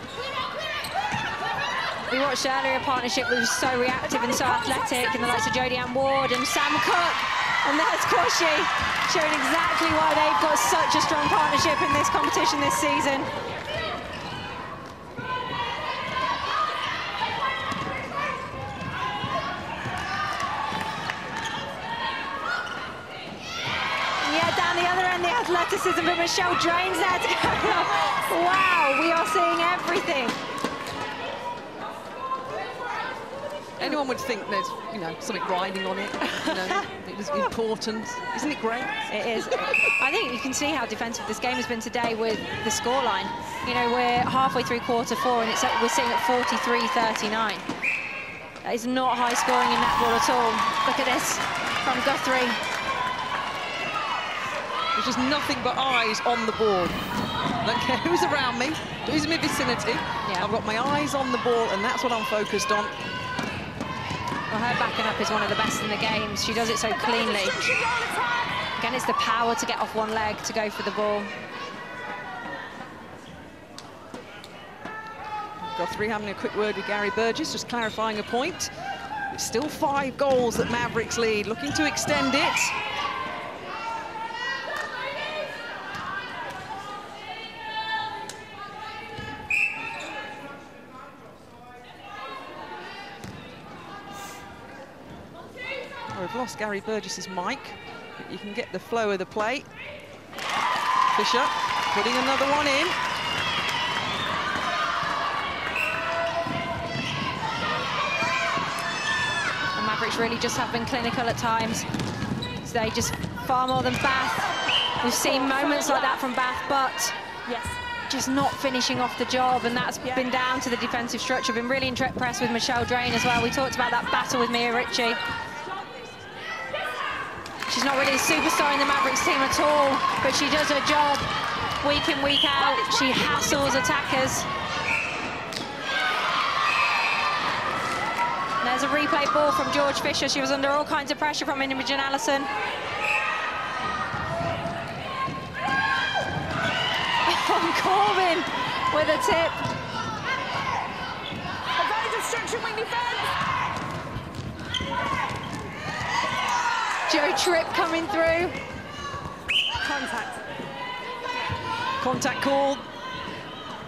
We watched earlier a partnership that was so reactive and so athletic, and the likes of Jodie-Ann Ward and Sam Cook. And there's Quashie, showing exactly why they've got such a strong partnership in this competition this season. Yeah, down the other end, the athleticism, but Michelle Drain's there to go. Wow, we are seeing everything. Anyone would think there's, you know, something riding on it. You know, it was important. Isn't it great? It is. I think you can see how defensive this game has been today with the scoreline. You know, we're halfway through quarter 4 and we're sitting at 43-39. That is not high scoring in netball at all. Look at this from Guthrie. There's just nothing but eyes on the ball. Don't care who's around me, who's in my vicinity. Yeah. I've got my eyes on the ball, and that's what I'm focused on. Well, her backing up is one of the best in the games. She does it so cleanly. Again, it's the power to get off one leg to go for the ball. Guthrie having a quick word with Gary Burgess, just clarifying a point. It's still 5 goals that Mavericks lead, looking to extend it. We've lost Gary Burgess's mic, but you can get the flow of the play. Fisher putting another one in. The Mavericks really just have been clinical at times. So they just far more than Bath. We've seen moments like that from Bath, but just not finishing off the job, and that's been down to the defensive structure. Been really impressed with Michelle Drain as well. We talked about that battle with Mia Ritchie. She's not really a superstar in the Mavericks team at all, but she does her job week in, week out. She hassles attackers. And there's a replay ball from George Fisher. She was under all kinds of pressure from Imogen Allison. Corbin with a tip. Advantage obstruction wing defense. Joe Tripp coming through. Contact. Contact called.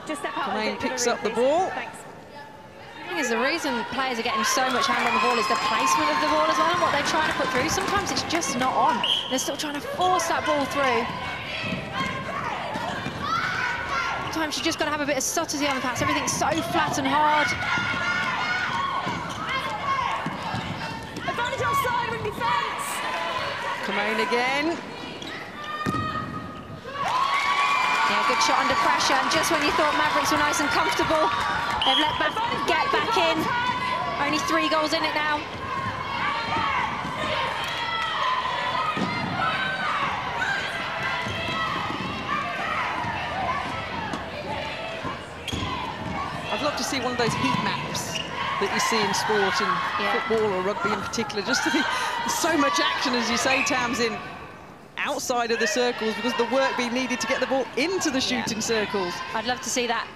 Just step out. Kamain picks up the ball. Thanks. I think the reason players are getting so much hand on the ball is the placement of the ball as well, and what they're trying to put through. Sometimes it's just not on. They're still trying to force that ball through. Sometimes you just got to have a bit of subtlety on the pass. Everything's so flat and hard. Advantage offside. Comain again. Yeah, good shot under pressure, and just when you thought Mavericks were nice and comfortable, they've let get back in. Only 3 goals in it now. I'd love to see one of those heat maps that you see in sport, in football or rugby in particular, just to be so much action, as you say, Tamsin, outside of the circles, because the work being needed to get the ball into the shooting circles. I'd love to see that,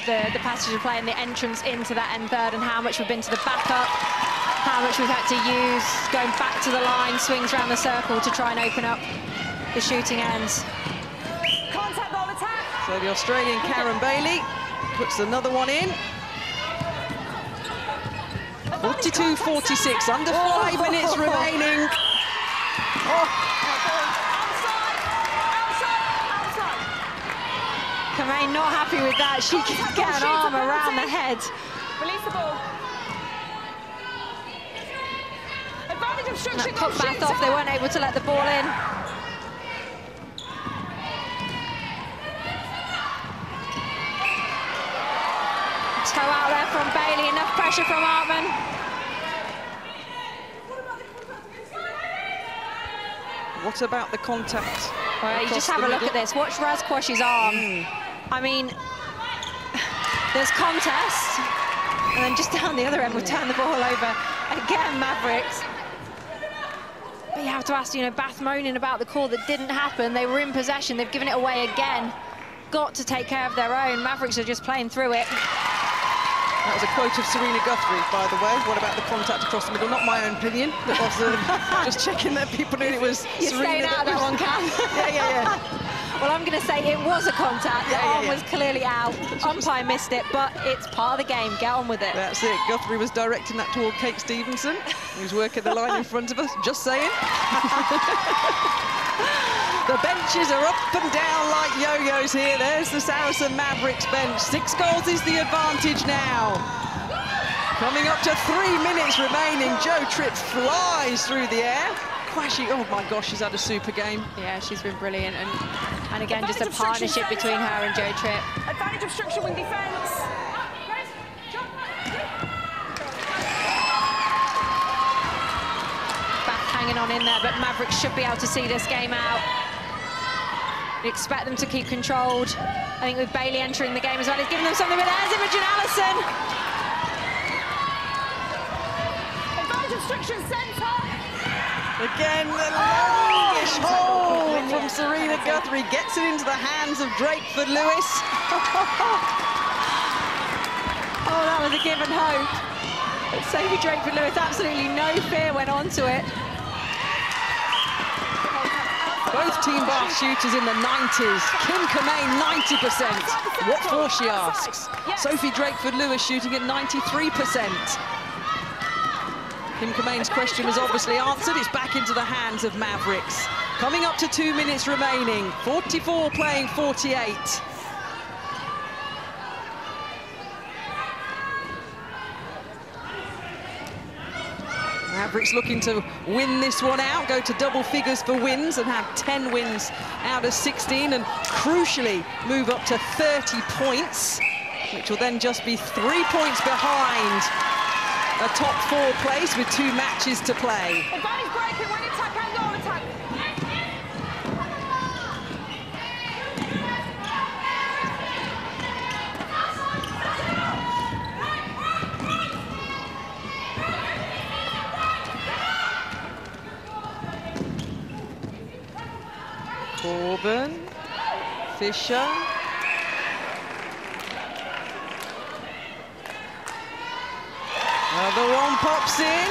the passage of play and the entrance into that end third, and how much we've been to the backup, how much we've had to use going back to the line, swings around the circle to try and open up the shooting ends. Contact ball attack. So the Australian Karen Bailey puts another one in. 42-46, under 5 minutes remaining. Comain not happy with that. She can get an arm around the head. Release the ball. Advantage obstruction. Put Bath off. They weren't able to let the ball in. Toe out there from Bailey. Enough pressure from Hartman. What about the contact? Well, you just have a look at this. Watch Raz Quash's arm. I mean, there's contest, and then just down the other end, we'll turn the ball over. Again, Mavericks. But you have to ask, you know, Bath moaning about the call that didn't happen. They were in possession. They've given it away again. Got to take care of their own. Mavericks are just playing through it. That was a quote of Serena Guthrie, by the way. What about the contact across the middle? Not my own opinion. That was just checking that people knew it was You're Serena. You're staying out of that one, Cam. Yeah. Well, I'm going to say it was a contact. The arm was clearly out. Umpire missed it, but it's part of the game. Get on with it. That's it. Guthrie was directing that toward Kate Stevenson, who's working the line in front of us. Just saying. The benches are up and down like yo-yos here. There's the Saracen Mavericks bench. 6 goals is the advantage now. Coming up to 3 minutes remaining. Jo Tripp flies through the air. Quashie, oh my gosh, she's had a super game. Yeah, she's been brilliant. And again, just a partnership between her and Jo Tripp. Advantage obstruction with defence. Bath hanging on in there, but Mavericks should be able to see this game out. We expect them to keep controlled. I think with Bailey entering the game as well, it's giving them something, but there's Imogen Allison. Advantage obstruction centre. Again, the longish hold from Serena Guthrie gets it into the hands of Drakeford Lewis. Oh, that was a give and hope. But Sophie Drakeford Lewis, absolutely no fear, went on to it. Both Team Bath shooters in the 90s. Kim Comain, 90%. What for, she asks. Sophie Drakeford Lewis shooting at 93%. Kim Comain's question was obviously answered. It's back into the hands of Mavericks. Coming up to 2 minutes remaining. 44 playing 48. Mavericks looking to win this one out, go to double figures for wins and have 10 wins out of 16, and crucially move up to 30 points, which will then just be 3 points behind a top 4 place with 2 matches to play. Advantage breaking when attack and goal attack. Corbin, Fisher. Another one pops in.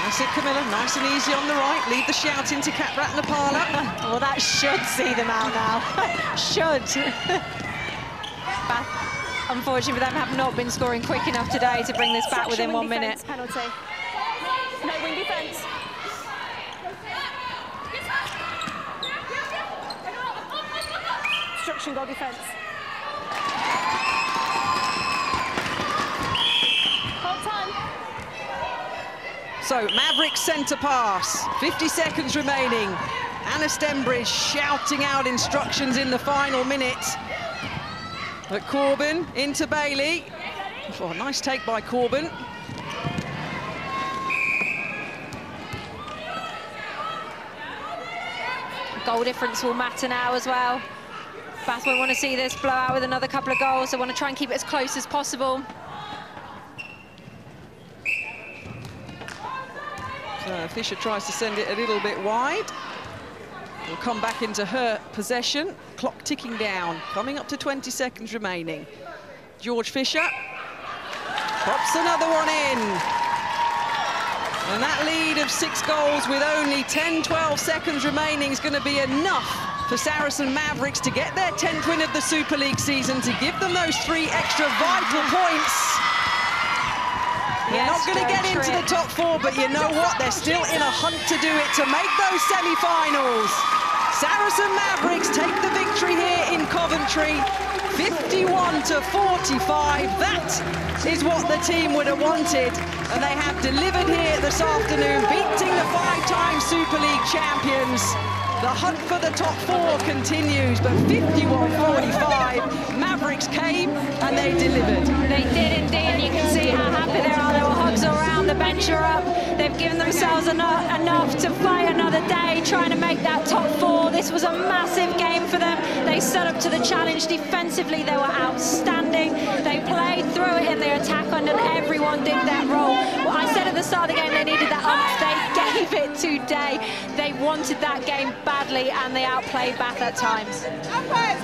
That's it, Camilla. Nice and easy on the right. Leave the shouting to Kat Ratnapala. Well, that should see them out now. Should. Unfortunately for them, have not been scoring quick enough today to bring this back within 1 minute. Penalty. No wing defence. Obstruction goal defence. Hold time. So, Mavericks centre pass, 50 seconds remaining. Anna Stembridge shouting out instructions in the final minute. But Corbin into Bailey. Oh, nice take by Corbin. Goal difference will matter now as well. Bath won't want to see this blow out with another couple of goals. They want to try and keep it as close as possible. So Fisher tries to send it a little bit wide. Will come back into her possession. Clock ticking down, coming up to 20 seconds remaining. George Fisher pops another one in. And that lead of 6 goals with only 10-12 seconds remaining is going to be enough for Saracen Mavericks to get their 10th win of the Super League season, to give them those 3 extra vital points. They're not going to get into the top 4, but you know what? They're still in a hunt to do it, to make those semi-finals. Saracen Mavericks take the victory here in Coventry, 51-45. That is what the team would have wanted, and they have delivered here this afternoon, beating the 5-time Super League champions. The hunt for the top 4 continues, but 51-45, Mavericks came and they delivered. They did indeed. You can see how happy they are. There were hugs around. The bench are up. They've given themselves enough to fight another day, trying to make that top 4. This was a massive game for them. They stood up to the challenge. Defensively, they were outstanding. They played through it in their attack and everyone did their role. Well, I said at the start of the game they needed that oomph. They gave it today. They wanted that game badly and they outplayed Bath at times.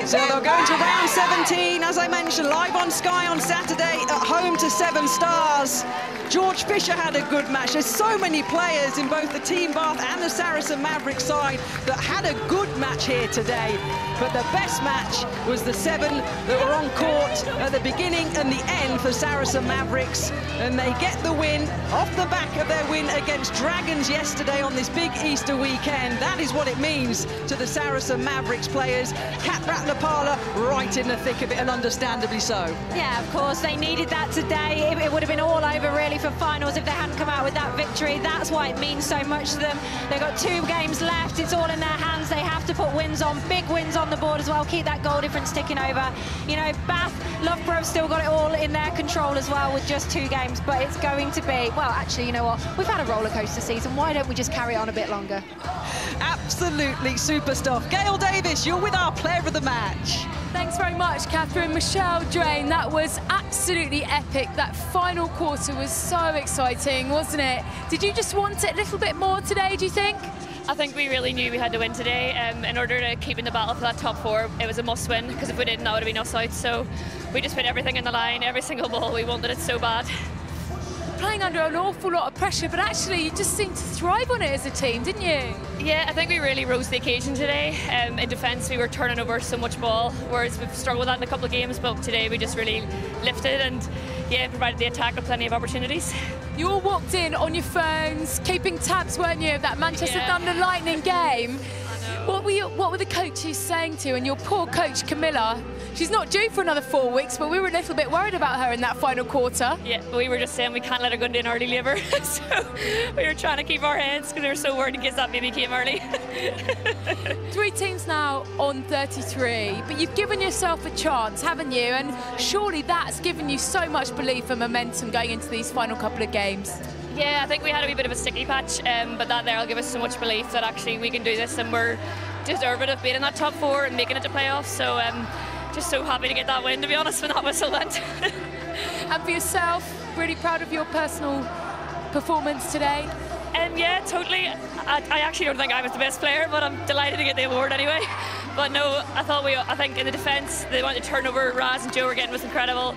So they'll go into round 17, as I mentioned, live on Sky on Saturday, at home to 7 Stars. George Fisher had a good match. There's so many players in both the Team Bath and the Saracen Mavericks side that had a good match here today. But the best match was the 7 that were on court at the beginning and the end for Saracen Mavericks. And they get the win off the back of their win against Dragons yesterday on this big Easter weekend. That is what it means to the Saracen Mavericks players. Kat Ratnapala right in the thick of it, and understandably so. Yeah, of course, they needed that today. It would have been all over really for finals if they hadn't come out with that victory. That's why it means so much to them. They've got 2 games left. It's all in their hands. They have to put wins on, big wins on the board as well, keep that goal difference ticking over. You know, Bath, Loughborough still got it all in their control as well with just 2 games, but it's going to be, well, actually, you know what? We've had a roller coaster season. Why don't we just carry on a bit longer? Absolutely super stuff. Gail Davis, you're with our player of the match. Thanks very much, Catherine. Michelle Drain, that was absolutely epic. That final quarter was so exciting, wasn't it? Did you just want it a little bit more today, do you think? I think we really knew we had to win today. In order to keep in the battle for that top 4, it was a must win, because if we didn't, that would have been us out. So we just put everything in the line, every single ball. We wanted it so bad. Playing under an awful lot of pressure, but actually you just seemed to thrive on it as a team, didn't you? Yeah, I think we really rose to the occasion today. In defence, we were turning over so much ball, whereas we've struggled with that in a couple of games, but today we just really lifted and, yeah, provided the attack with plenty of opportunities. You all walked in on your phones, keeping tabs, weren't you, of that Manchester Thunder Lightning game? What were the coaches saying to you? And your poor coach, Camilla, she's not due for another 4 weeks, but we were a little bit worried about her in that final quarter. Yeah, we were just saying we can't let her go into an early labour. So we were trying to keep our heads because we were so worried in case that baby came early. 3 teams now on 33, but you've given yourself a chance, haven't you? And surely that's given you so much belief and momentum going into these final couple of games. Yeah, I think we had a wee bit of a sticky patch, but that there will give us so much belief that actually we can do this, and we're deserving of being in that top 4 and making it to playoffs. So just so happy to get that win, to be honest, when that whistle went. And for yourself, really proud of your personal performance today? Yeah, totally. I actually don't think I was the best player, but I'm delighted to get the award anyway. But no, I think in the defence, the amount of turnover Raz and Joe were getting was incredible.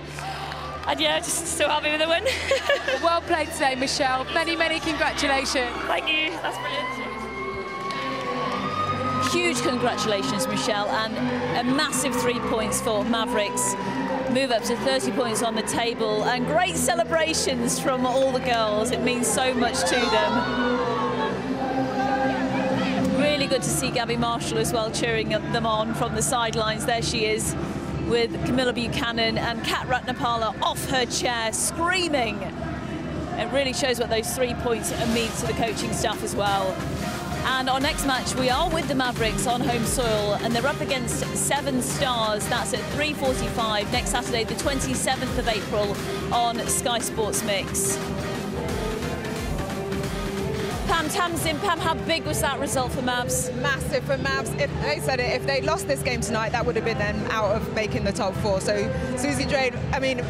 And yeah, just so happy with the win. Well played today, Michelle. Many, many congratulations. Thank you. That's brilliant. Huge congratulations, Michelle, and a massive 3 points for Mavericks. Move up to 30 points on the table, and great celebrations from all the girls. It means so much to them. Really good to see Gabby Marshall as well cheering them on from the sidelines. There she is, with Camilla Buchanan and Kat Ratnapala off her chair screaming. It really shows what those 3 points mean to the coaching staff as well. And our next match, we are with the Mavericks on home soil, and they're up against 7 Stars. That's at 3:45 next Saturday, the 27th of April on Sky Sports Mix. Pam Tamsin, Pam, how big was that result for Mavs? Massive for Mavs. If they said it, if they lost this game tonight, that would have been them out of making the top 4. So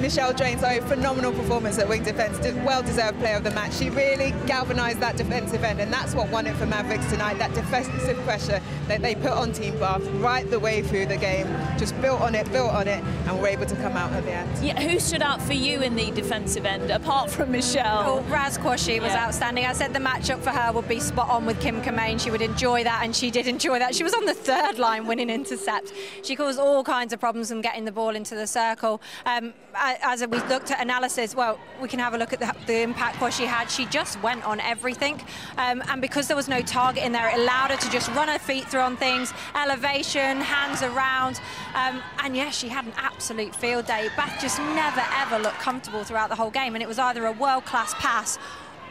Michelle Drain, phenomenal performance at wing defence, well-deserved player of the match. She really galvanised that defensive end, and that's what won it for Mavericks tonight, that defensive pressure that they put on Team Bath right the way through the game. Just built on it, and were able to come out at the end. Yeah, who stood out for you in the defensive end, apart from Michelle? Oh, Raz Quashie was outstanding. I said the matchup for her would be spot on with Kim Kamain. She would enjoy that, and she did enjoy that. She was on the 3rd line winning intercept. She caused all kinds of problems from getting the ball into the circle. As we looked at analysis, well, we can have a look at the impact Quashie had. She just went on everything, and because there was no target in there, it allowed her to just run her feet through on things, elevation, hands around, and yeah, she had an absolute field day. Bath just never ever looked comfortable throughout the whole game, and it was either a world-class pass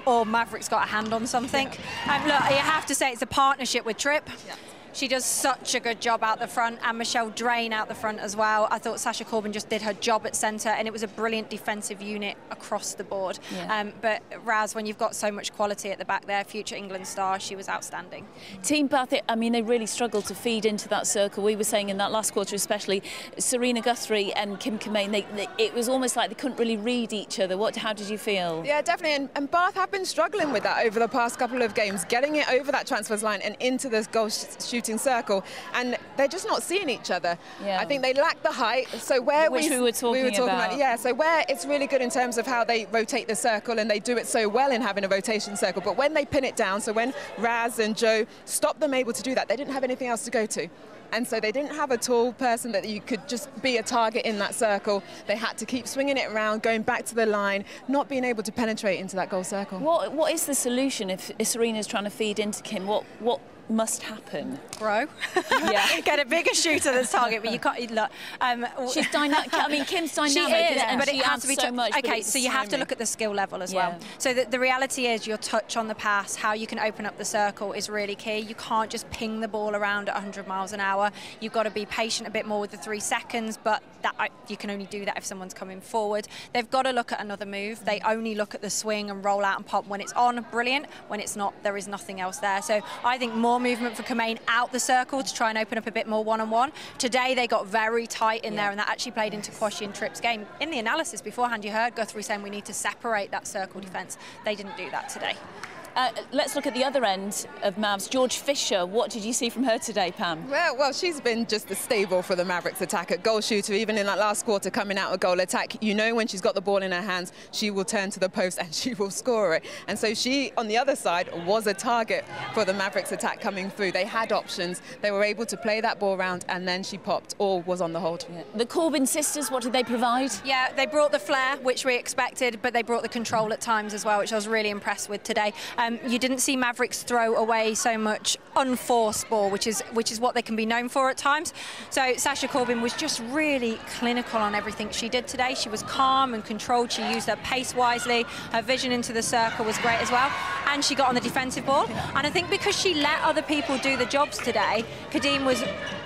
or Mavericks got a hand on something. And look, you have to say it's a partnership with Tripp. Yeah. She does such a good job out the front, and Michelle Drain out the front as well. I thought Sasha Corbin just did her job at centre, and it was a brilliant defensive unit across the board. Yeah. But Raz, when you've got so much quality at the back there, future England star, she was outstanding. Team Bath, I mean, they really struggled to feed into that circle. We were saying in that last quarter especially, Serena Guthrie and Kim Kamain, it was almost like they couldn't really read each other. How did you feel? Yeah, definitely, and Bath have been struggling with that over the past couple of games, getting it over that transfers line and into this goal shooting circle, and they're just not seeing each other. Yeah. I think they lack the height. So where we were talking about. Yeah, so where it's really good in terms of how they rotate the circle, and they do it so well in having a rotation circle, but when they pin it down, so when Raz and Joe stopped them able to do that, they didn't have anything else to go to. And so they didn't have a tall person that you could just be a target in that circle. They had to keep swinging it around, going back to the line, not being able to penetrate into that goal circle. What is the solution if Serena's trying to feed into Kim? What must happen? Grow. Yeah. Get a bigger shooter that's target, but you can't look. She's dynamic. I mean, Kim's dynamic, she is, but it has to be so much. Okay, so you have to look at the skill level as well. So the reality is your touch on the pass, how you can open up the circle is really key. You can't just ping the ball around at 100 miles an hour. You've got to be patient a bit more with the 3 seconds, but you can only do that if someone's coming forward. They've got to look at another move. They only look at the swing and roll out and pop. When it's on, brilliant. When it's not, there is nothing else there. So I think more movement for Kamain out the circle to try and open up a bit more one-on-one. Today they got very tight in there, and that actually played into Quashie and Tripp's game. In the analysis beforehand, you heard Guthrie saying we need to separate that circle defence. They didn't do that today. Let's look at the other end of Mavs. George Fisher, what did you see from her today, Pam? Well, she's been just the stable for the Mavericks attack at goal shooter. Even in that last quarter, coming out of goal attack, you know when she's got the ball in her hands, she will turn to the post and she will score it. And so she, on the other side, was a target for the Mavericks attack coming through. They had options. They were able to play that ball around, and then she popped. All was on the hold. Yeah. The Corbin sisters, what did they provide? Yeah, they brought the flair, which we expected, but they brought the control at times as well, which I was really impressed with today. You didn't see Mavericks throw away so much unforced ball, which is what they can be known for at times. So Sasha Corbin was just really clinical on everything she did today. She was calm and controlled. She used her pace wisely. Her vision into the circle was great as well. And she got on the defensive ball. And I think because she let other people do the jobs today, Kadeem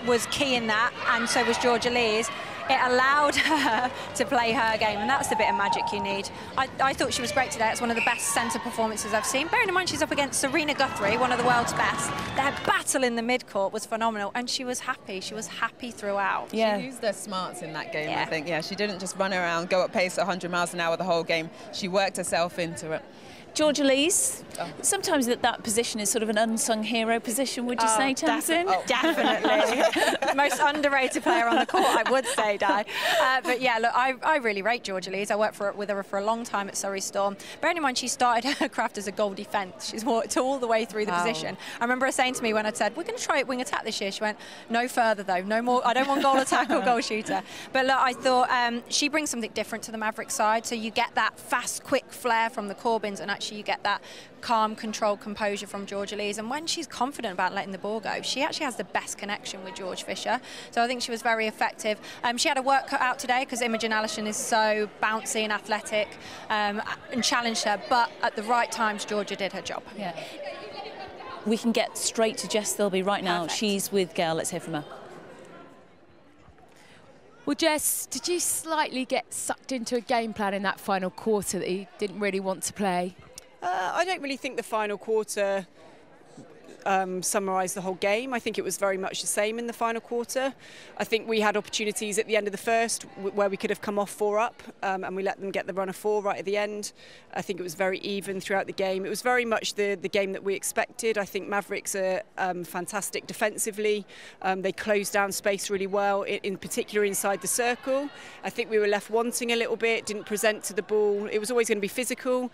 was key in that, and so was Georgia Lees. It allowed her to play her game, and that's the bit of magic you need. I thought she was great today. It's one of the best centre performances I've seen. Bearing in mind she's up against Serena Guthrie, one of the world's best. Their battle in the mid-court was phenomenal, and she was happy. She was happy throughout. Yeah. She used her smarts in that game, I think. Yeah, she didn't just run around, go at pace at 100 miles an hour the whole game. She worked herself into it. Georgia Lees, sometimes that position is sort of an unsung hero position, would you say, Tamsin? Definitely. Most underrated player on the court, I would say, Di. But yeah, look, I really rate Georgia Lees. I worked with her for a long time at Surrey Storm. Bearing in mind, she started her craft as a goal defence. She's worked all the way through the position. I remember her saying to me when I'd said, we're going to try wing attack this year, she went, no further though, no more, I don't want goal attack or goal shooter. But look, I thought she brings something different to the Mavericks side, so you get that fast, quick flair from the Corbins, and actually you get that calm, controlled composure from Georgia Lees. And when she's confident about letting the ball go, she actually has the best connection with George Fisher. So I think she was very effective. She had a work cut out today because Imogen Allison is so bouncy and athletic, and challenged her. But at the right times, Georgia did her job. Yeah. We can get straight to Jess Thirlby right now. Perfect. She's with Gail. Let's hear from her. Well, Jess, did you slightly get sucked into a game plan in that final quarter that you didn't really want to play? I don't really think the final quarter summarised the whole game. I think it was very much the same in the final quarter. I think we had opportunities at the end of the first where we could have come off 4 up, and we let them get the run of 4 right at the end. I think it was very even throughout the game. It was very much the game that we expected. I think Mavericks are fantastic defensively. They closed down space really well, in particular inside the circle. I think we were left wanting a little bit, didn't present to the ball. It was always going to be physical.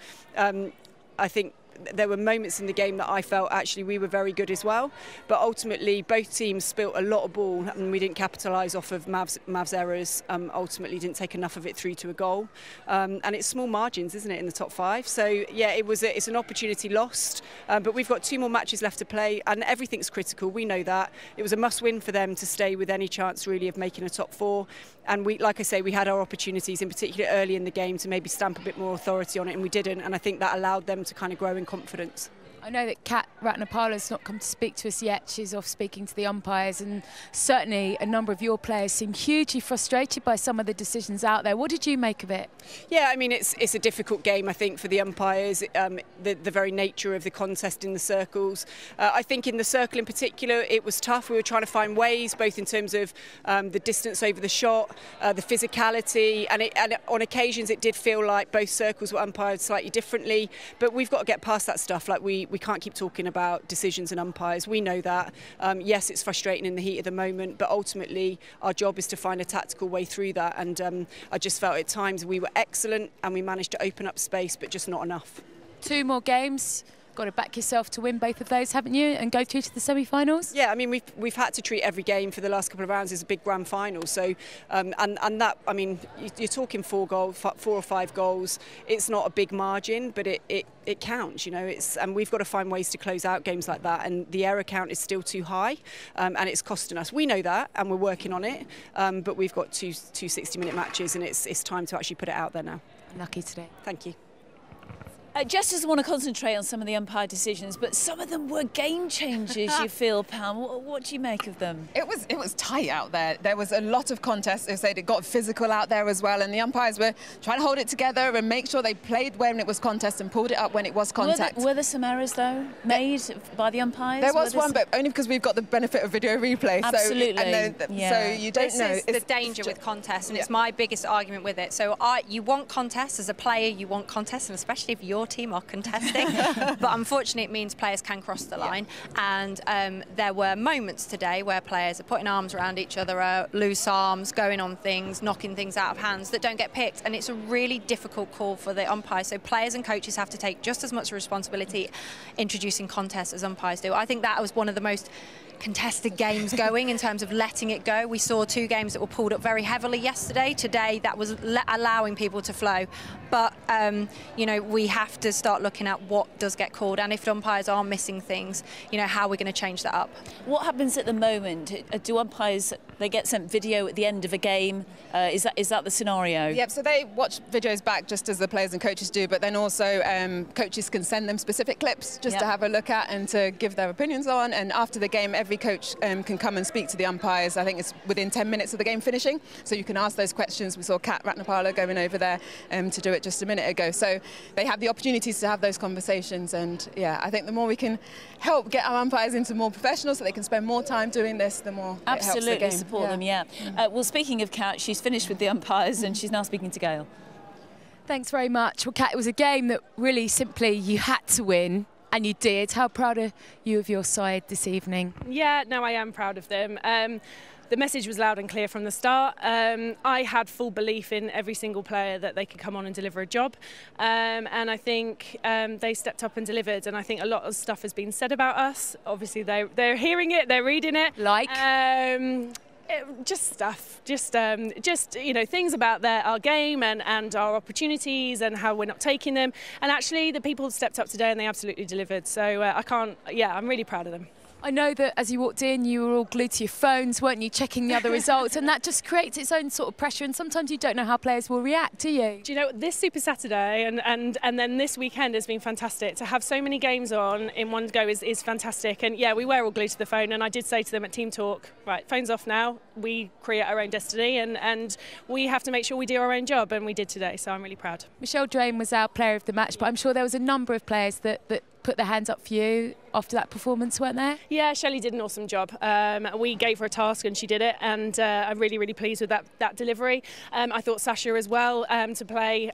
I think there were moments in the game that I felt actually we were very good as well, but ultimately both teams spilt a lot of ball and we didn't capitalise off of Mav's errors. Ultimately didn't take enough of it through to a goal, and it's small margins, isn't it, in the top 5? So yeah, it's an opportunity lost, but we've got 2 more matches left to play and everything's critical. We know that it was a must-win for them to stay with any chance really of making a top 4, and we, like I say, we had our opportunities in particular early in the game to maybe stamp a bit more authority on it, and we didn't, and I think that allowed them to kind of grow in confidence. I know that Kat Ratnapala's not come to speak to us yet. She's off speaking to the umpires, and certainly a number of your players seem hugely frustrated by some of the decisions out there. What did you make of it? Yeah, I mean, it's a difficult game, I think, for the umpires, the very nature of the contest in the circles. I think in the circle in particular, it was tough. We were trying to find ways, both in terms of the distance over the shot, the physicality, and on occasions it did feel like both circles were umpired slightly differently, but we've got to get past that stuff. Like we can't keep talking about decisions and umpires. We know that. Yes, it's frustrating in the heat of the moment, but ultimately our job is to find a tactical way through that. And I just felt at times we were excellent and we managed to open up space, but just not enough. 2 more games. Got to back yourself to win both of those, haven't you, and go through to the semi-finals? Yeah, I mean, we've had to treat every game for the last couple of rounds as a big grand final. So, and that, I mean, you're talking 4 or 5 goals. It's not a big margin, but it counts, you know. And we've got to find ways to close out games like that. And the error count is still too high, and it's costing us. We know that, and we're working on it. But we've got two 60-minute matches, and it's time to actually put it out there now. Lucky today. Thank you. Jess doesn't want to concentrate on some of the umpire decisions, but some of them were game changers, you feel, Pam. What do you make of them? It was tight out there. There was a lot of contests. They said it got physical out there as well, and the umpires were trying to hold it together and make sure they played when it was contest and pulled it up when it was contact. Were there some errors, though, made by the umpires? There was one, but only because we've got the benefit of video replay. Absolutely. So you don't know. This is the danger with contests, and it's my biggest argument with it. So you want contests as a player, you want contests, and especially if your team are contesting. But unfortunately, it means players can cross the line. And there were moments today where players are putting arms around each other, loose arms, going on things, knocking things out of hands that don't get picked. And it's a really difficult call for the umpires. So players and coaches have to take just as much responsibility introducing contests as umpires do. I think that was one of the most contested games going in terms of letting it go. We saw 2 games that were pulled up very heavily yesterday. Today, that was allowing people to flow. But, you know, we have to start looking at what does get called, and if umpires are missing things, you know, how we're going to change that up. What happens at the moment? Do umpires, they get sent video at the end of a game? Is that the scenario? Yep, so they watch videos back just as the players and coaches do, but then also coaches can send them specific clips just to have a look at and to give their opinions on. And after the game, every coach can come and speak to the umpires. I think it's within 10 minutes of the game finishing, so you can ask those questions. We saw Kat Ratnapala going over there to do it just a minute ago. So they have the opportunities to have those conversations, and yeah, I think the more we can help get our umpires into more professionals so they can spend more time doing this, the more it helps the game. Support them, yeah. Well, speaking of Kat, she's finished with the umpires and she's now speaking to Gail. Thanks very much. Well, Kat, it was a game that really simply you had to win. And you did. How proud are you of your side this evening? Yeah, no, I am proud of them. The message was loud and clear from the start. I had full belief in every single player that they could come on and deliver a job. And I think they stepped up and delivered. And I think a lot of stuff has been said about us. Obviously, they're hearing it, they're reading it. Like? Just stuff, just you know, things about our game and our opportunities and how we're not taking them. And actually, the people stepped up today and they absolutely delivered. So I'm really proud of them. I know that as you walked in, you were all glued to your phones, weren't you, checking the other results, and that just creates its own sort of pressure, and sometimes you don't know how players will react, do you? Do you know, this Super Saturday and then this weekend has been fantastic. To have so many games on in one go is fantastic, and yeah, we were all glued to the phone, and I did say to them at Team Talk, right, phone's off now, we create our own destiny, and we have to make sure we do our own job, and we did today, so I'm really proud. Michelle Drain was our player of the match, but I'm sure there was a number of players that put their hands up for you after that performance, weren't there? Yeah, Shelley did an awesome job. We gave her a task and she did it, and I'm really, really pleased with that delivery. I thought Sasha as well, to play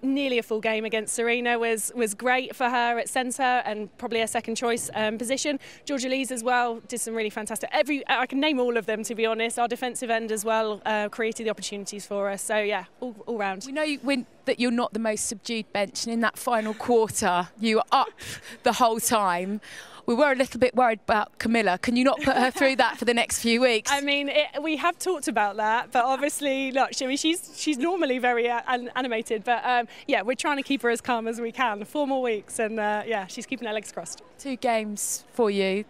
nearly a full game against Serena was great for her at centre and probably her second choice position. Georgia Lees as well did some really fantastic. I can name all of them, to be honest. Our defensive end as well created the opportunities for us. So yeah, all round. We know that you're not the most subdued bench, and in that final quarter you were up the whole time. We were a little bit worried about Camilla. Can you not put her through that for the next few weeks? I mean, we have talked about that, but obviously, look, I mean, she's normally very animated, but yeah, we're trying to keep her as calm as we can. 4 more weeks, and yeah, she's keeping her legs crossed. 2 games for you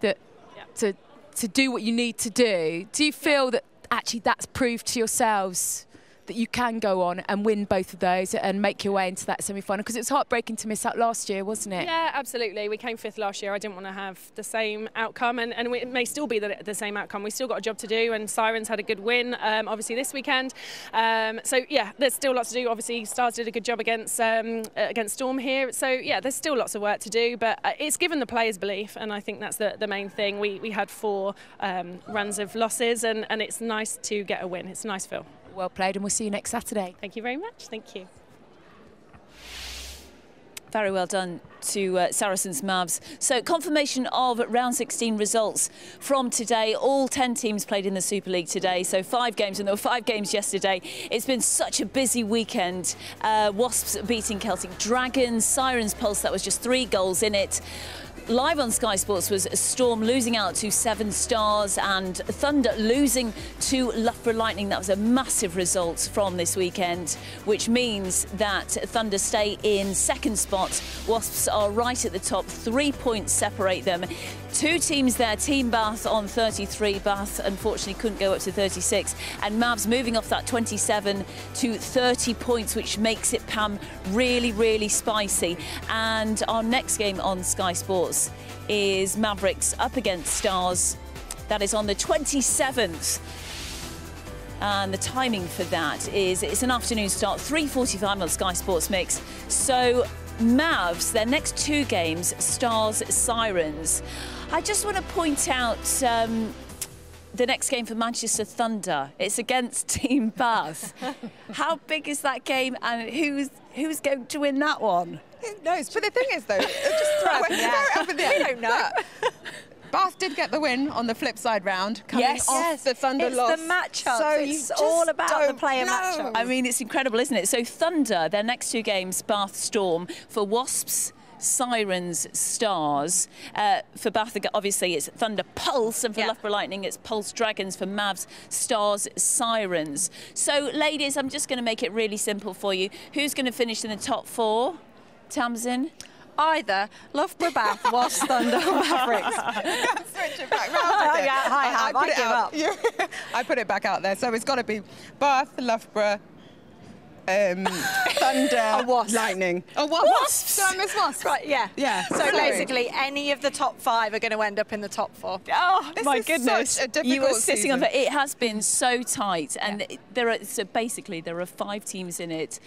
to do what you need to do. Do you feel that actually that's proved to yourselves that you can go on and win both of those and make your way into that semi-final? Because it was heartbreaking to miss out last year, wasn't it? Yeah, absolutely. We came 5th last year. I didn't want to have the same outcome, and it may still be the same outcome. We've still got a job to do, and Sirens had a good win, obviously, this weekend. So, yeah, there's still lots to do. Obviously, Stars did a good job against Storm here. So, yeah, there's still lots of work to do, but it's given the players belief, and I think that's the main thing. We had 4 runs of losses, and it's nice to get a win. It's a nice feel. Well played, and we'll see you next Saturday. Thank you very much. Thank you. Very well done to Saracens Mavs. So confirmation of round 16 results from today. All 10 teams played in the Super League today, so 5 games, and there were 5 games yesterday. It's been such a busy weekend. Wasps beating Celtic Dragons, Sirens Pulse, that was just 3 goals in it. Live on Sky Sports was Storm losing out to 7 Stars and Thunder losing to Loughborough Lightning. That was a massive result from this weekend, which means that Thunder stay in 2nd spot. Wasps are right at the top, 3 points separate them. 2 teams there, Team Bath on 33. Bath unfortunately couldn't go up to 36. And Mavs moving off that 27 to 30 points, which makes it, Pam, really, really spicy. And our next game on Sky Sports is Mavericks up against Stars. That is on the 27th. And the timing for that is, it's an afternoon start, 3:45 on Sky Sports Mix. So Mavs, their next 2 games, Stars, Sirens. I just want to point out the next game for Manchester Thunder. It's against Team Bath. How big is that game, and who's going to win that one? Who knows? But the thing is, though, just throw it up in the air. We don't know. Bath did get the win on the flip side round, coming off the Thunder loss. It's the matchup. So it's all about the player matchup. I mean, it's incredible, isn't it? So Thunder, their next 2 games, Bath Storm. For Wasps, Sirens, Stars. For Bath, obviously, it's Thunder Pulse, and for Loughborough Lightning, it's Pulse Dragons. For Mavs, Stars, Sirens. So, ladies, I'm just going to make it really simple for you. Who's going to finish in the top 4? Tamsin? Either Loughborough Bath, Wasps, Thunder, or Mavericks. Switch it back round. I give up. I put it back out there. So it's got to be Bath, Loughborough, Thunder, Lightning. Oh, Wasps. Did I miss Wasps? Right, yeah. Yeah. So basically, any of the top 5 are going to end up in the top 4. Oh, This my is goodness. such a difficult You were sitting on season. it. It has been so tight. And there are there are 5 teams in it.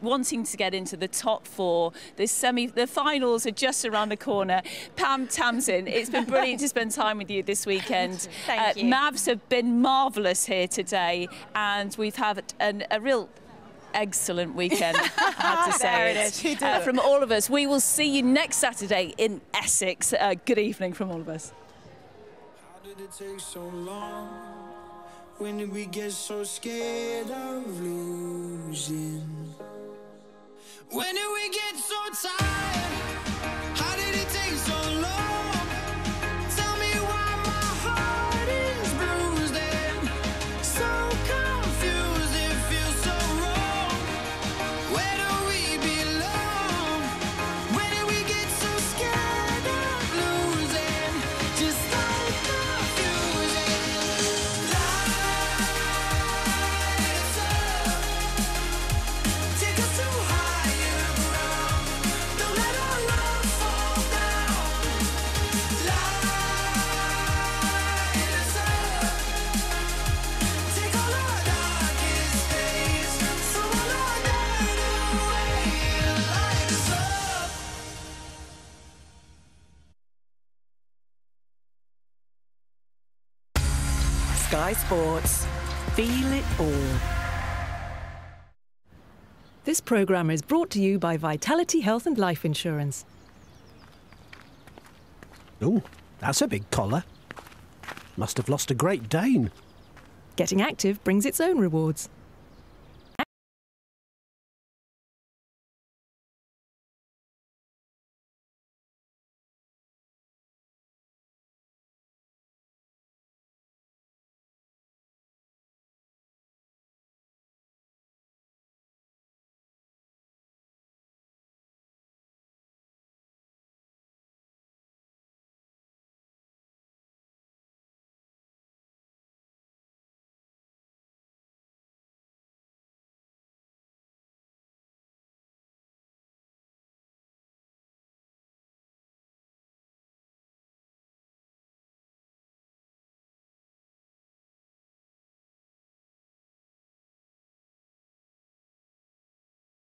Wanting to get into the top 4. The finals are just around the corner. Pam, Tamsin, it's been brilliant to spend time with you this weekend. Thank you. Mavs have been marvellous here today, and we've had a real excellent weekend, I have to say. There it is. From all of us. We will see you next Saturday in Essex. Good evening from all of us. How did it take so long? When did we get so scared of losing? When did we get so tired? How did it take so long? Tell me why my heart is bruised and Sky Sports. Feel it all. This programme is brought to you by Vitality Health and Life Insurance. Oh, that's a big collar. Must have lost a Great Dane. Getting active brings its own rewards.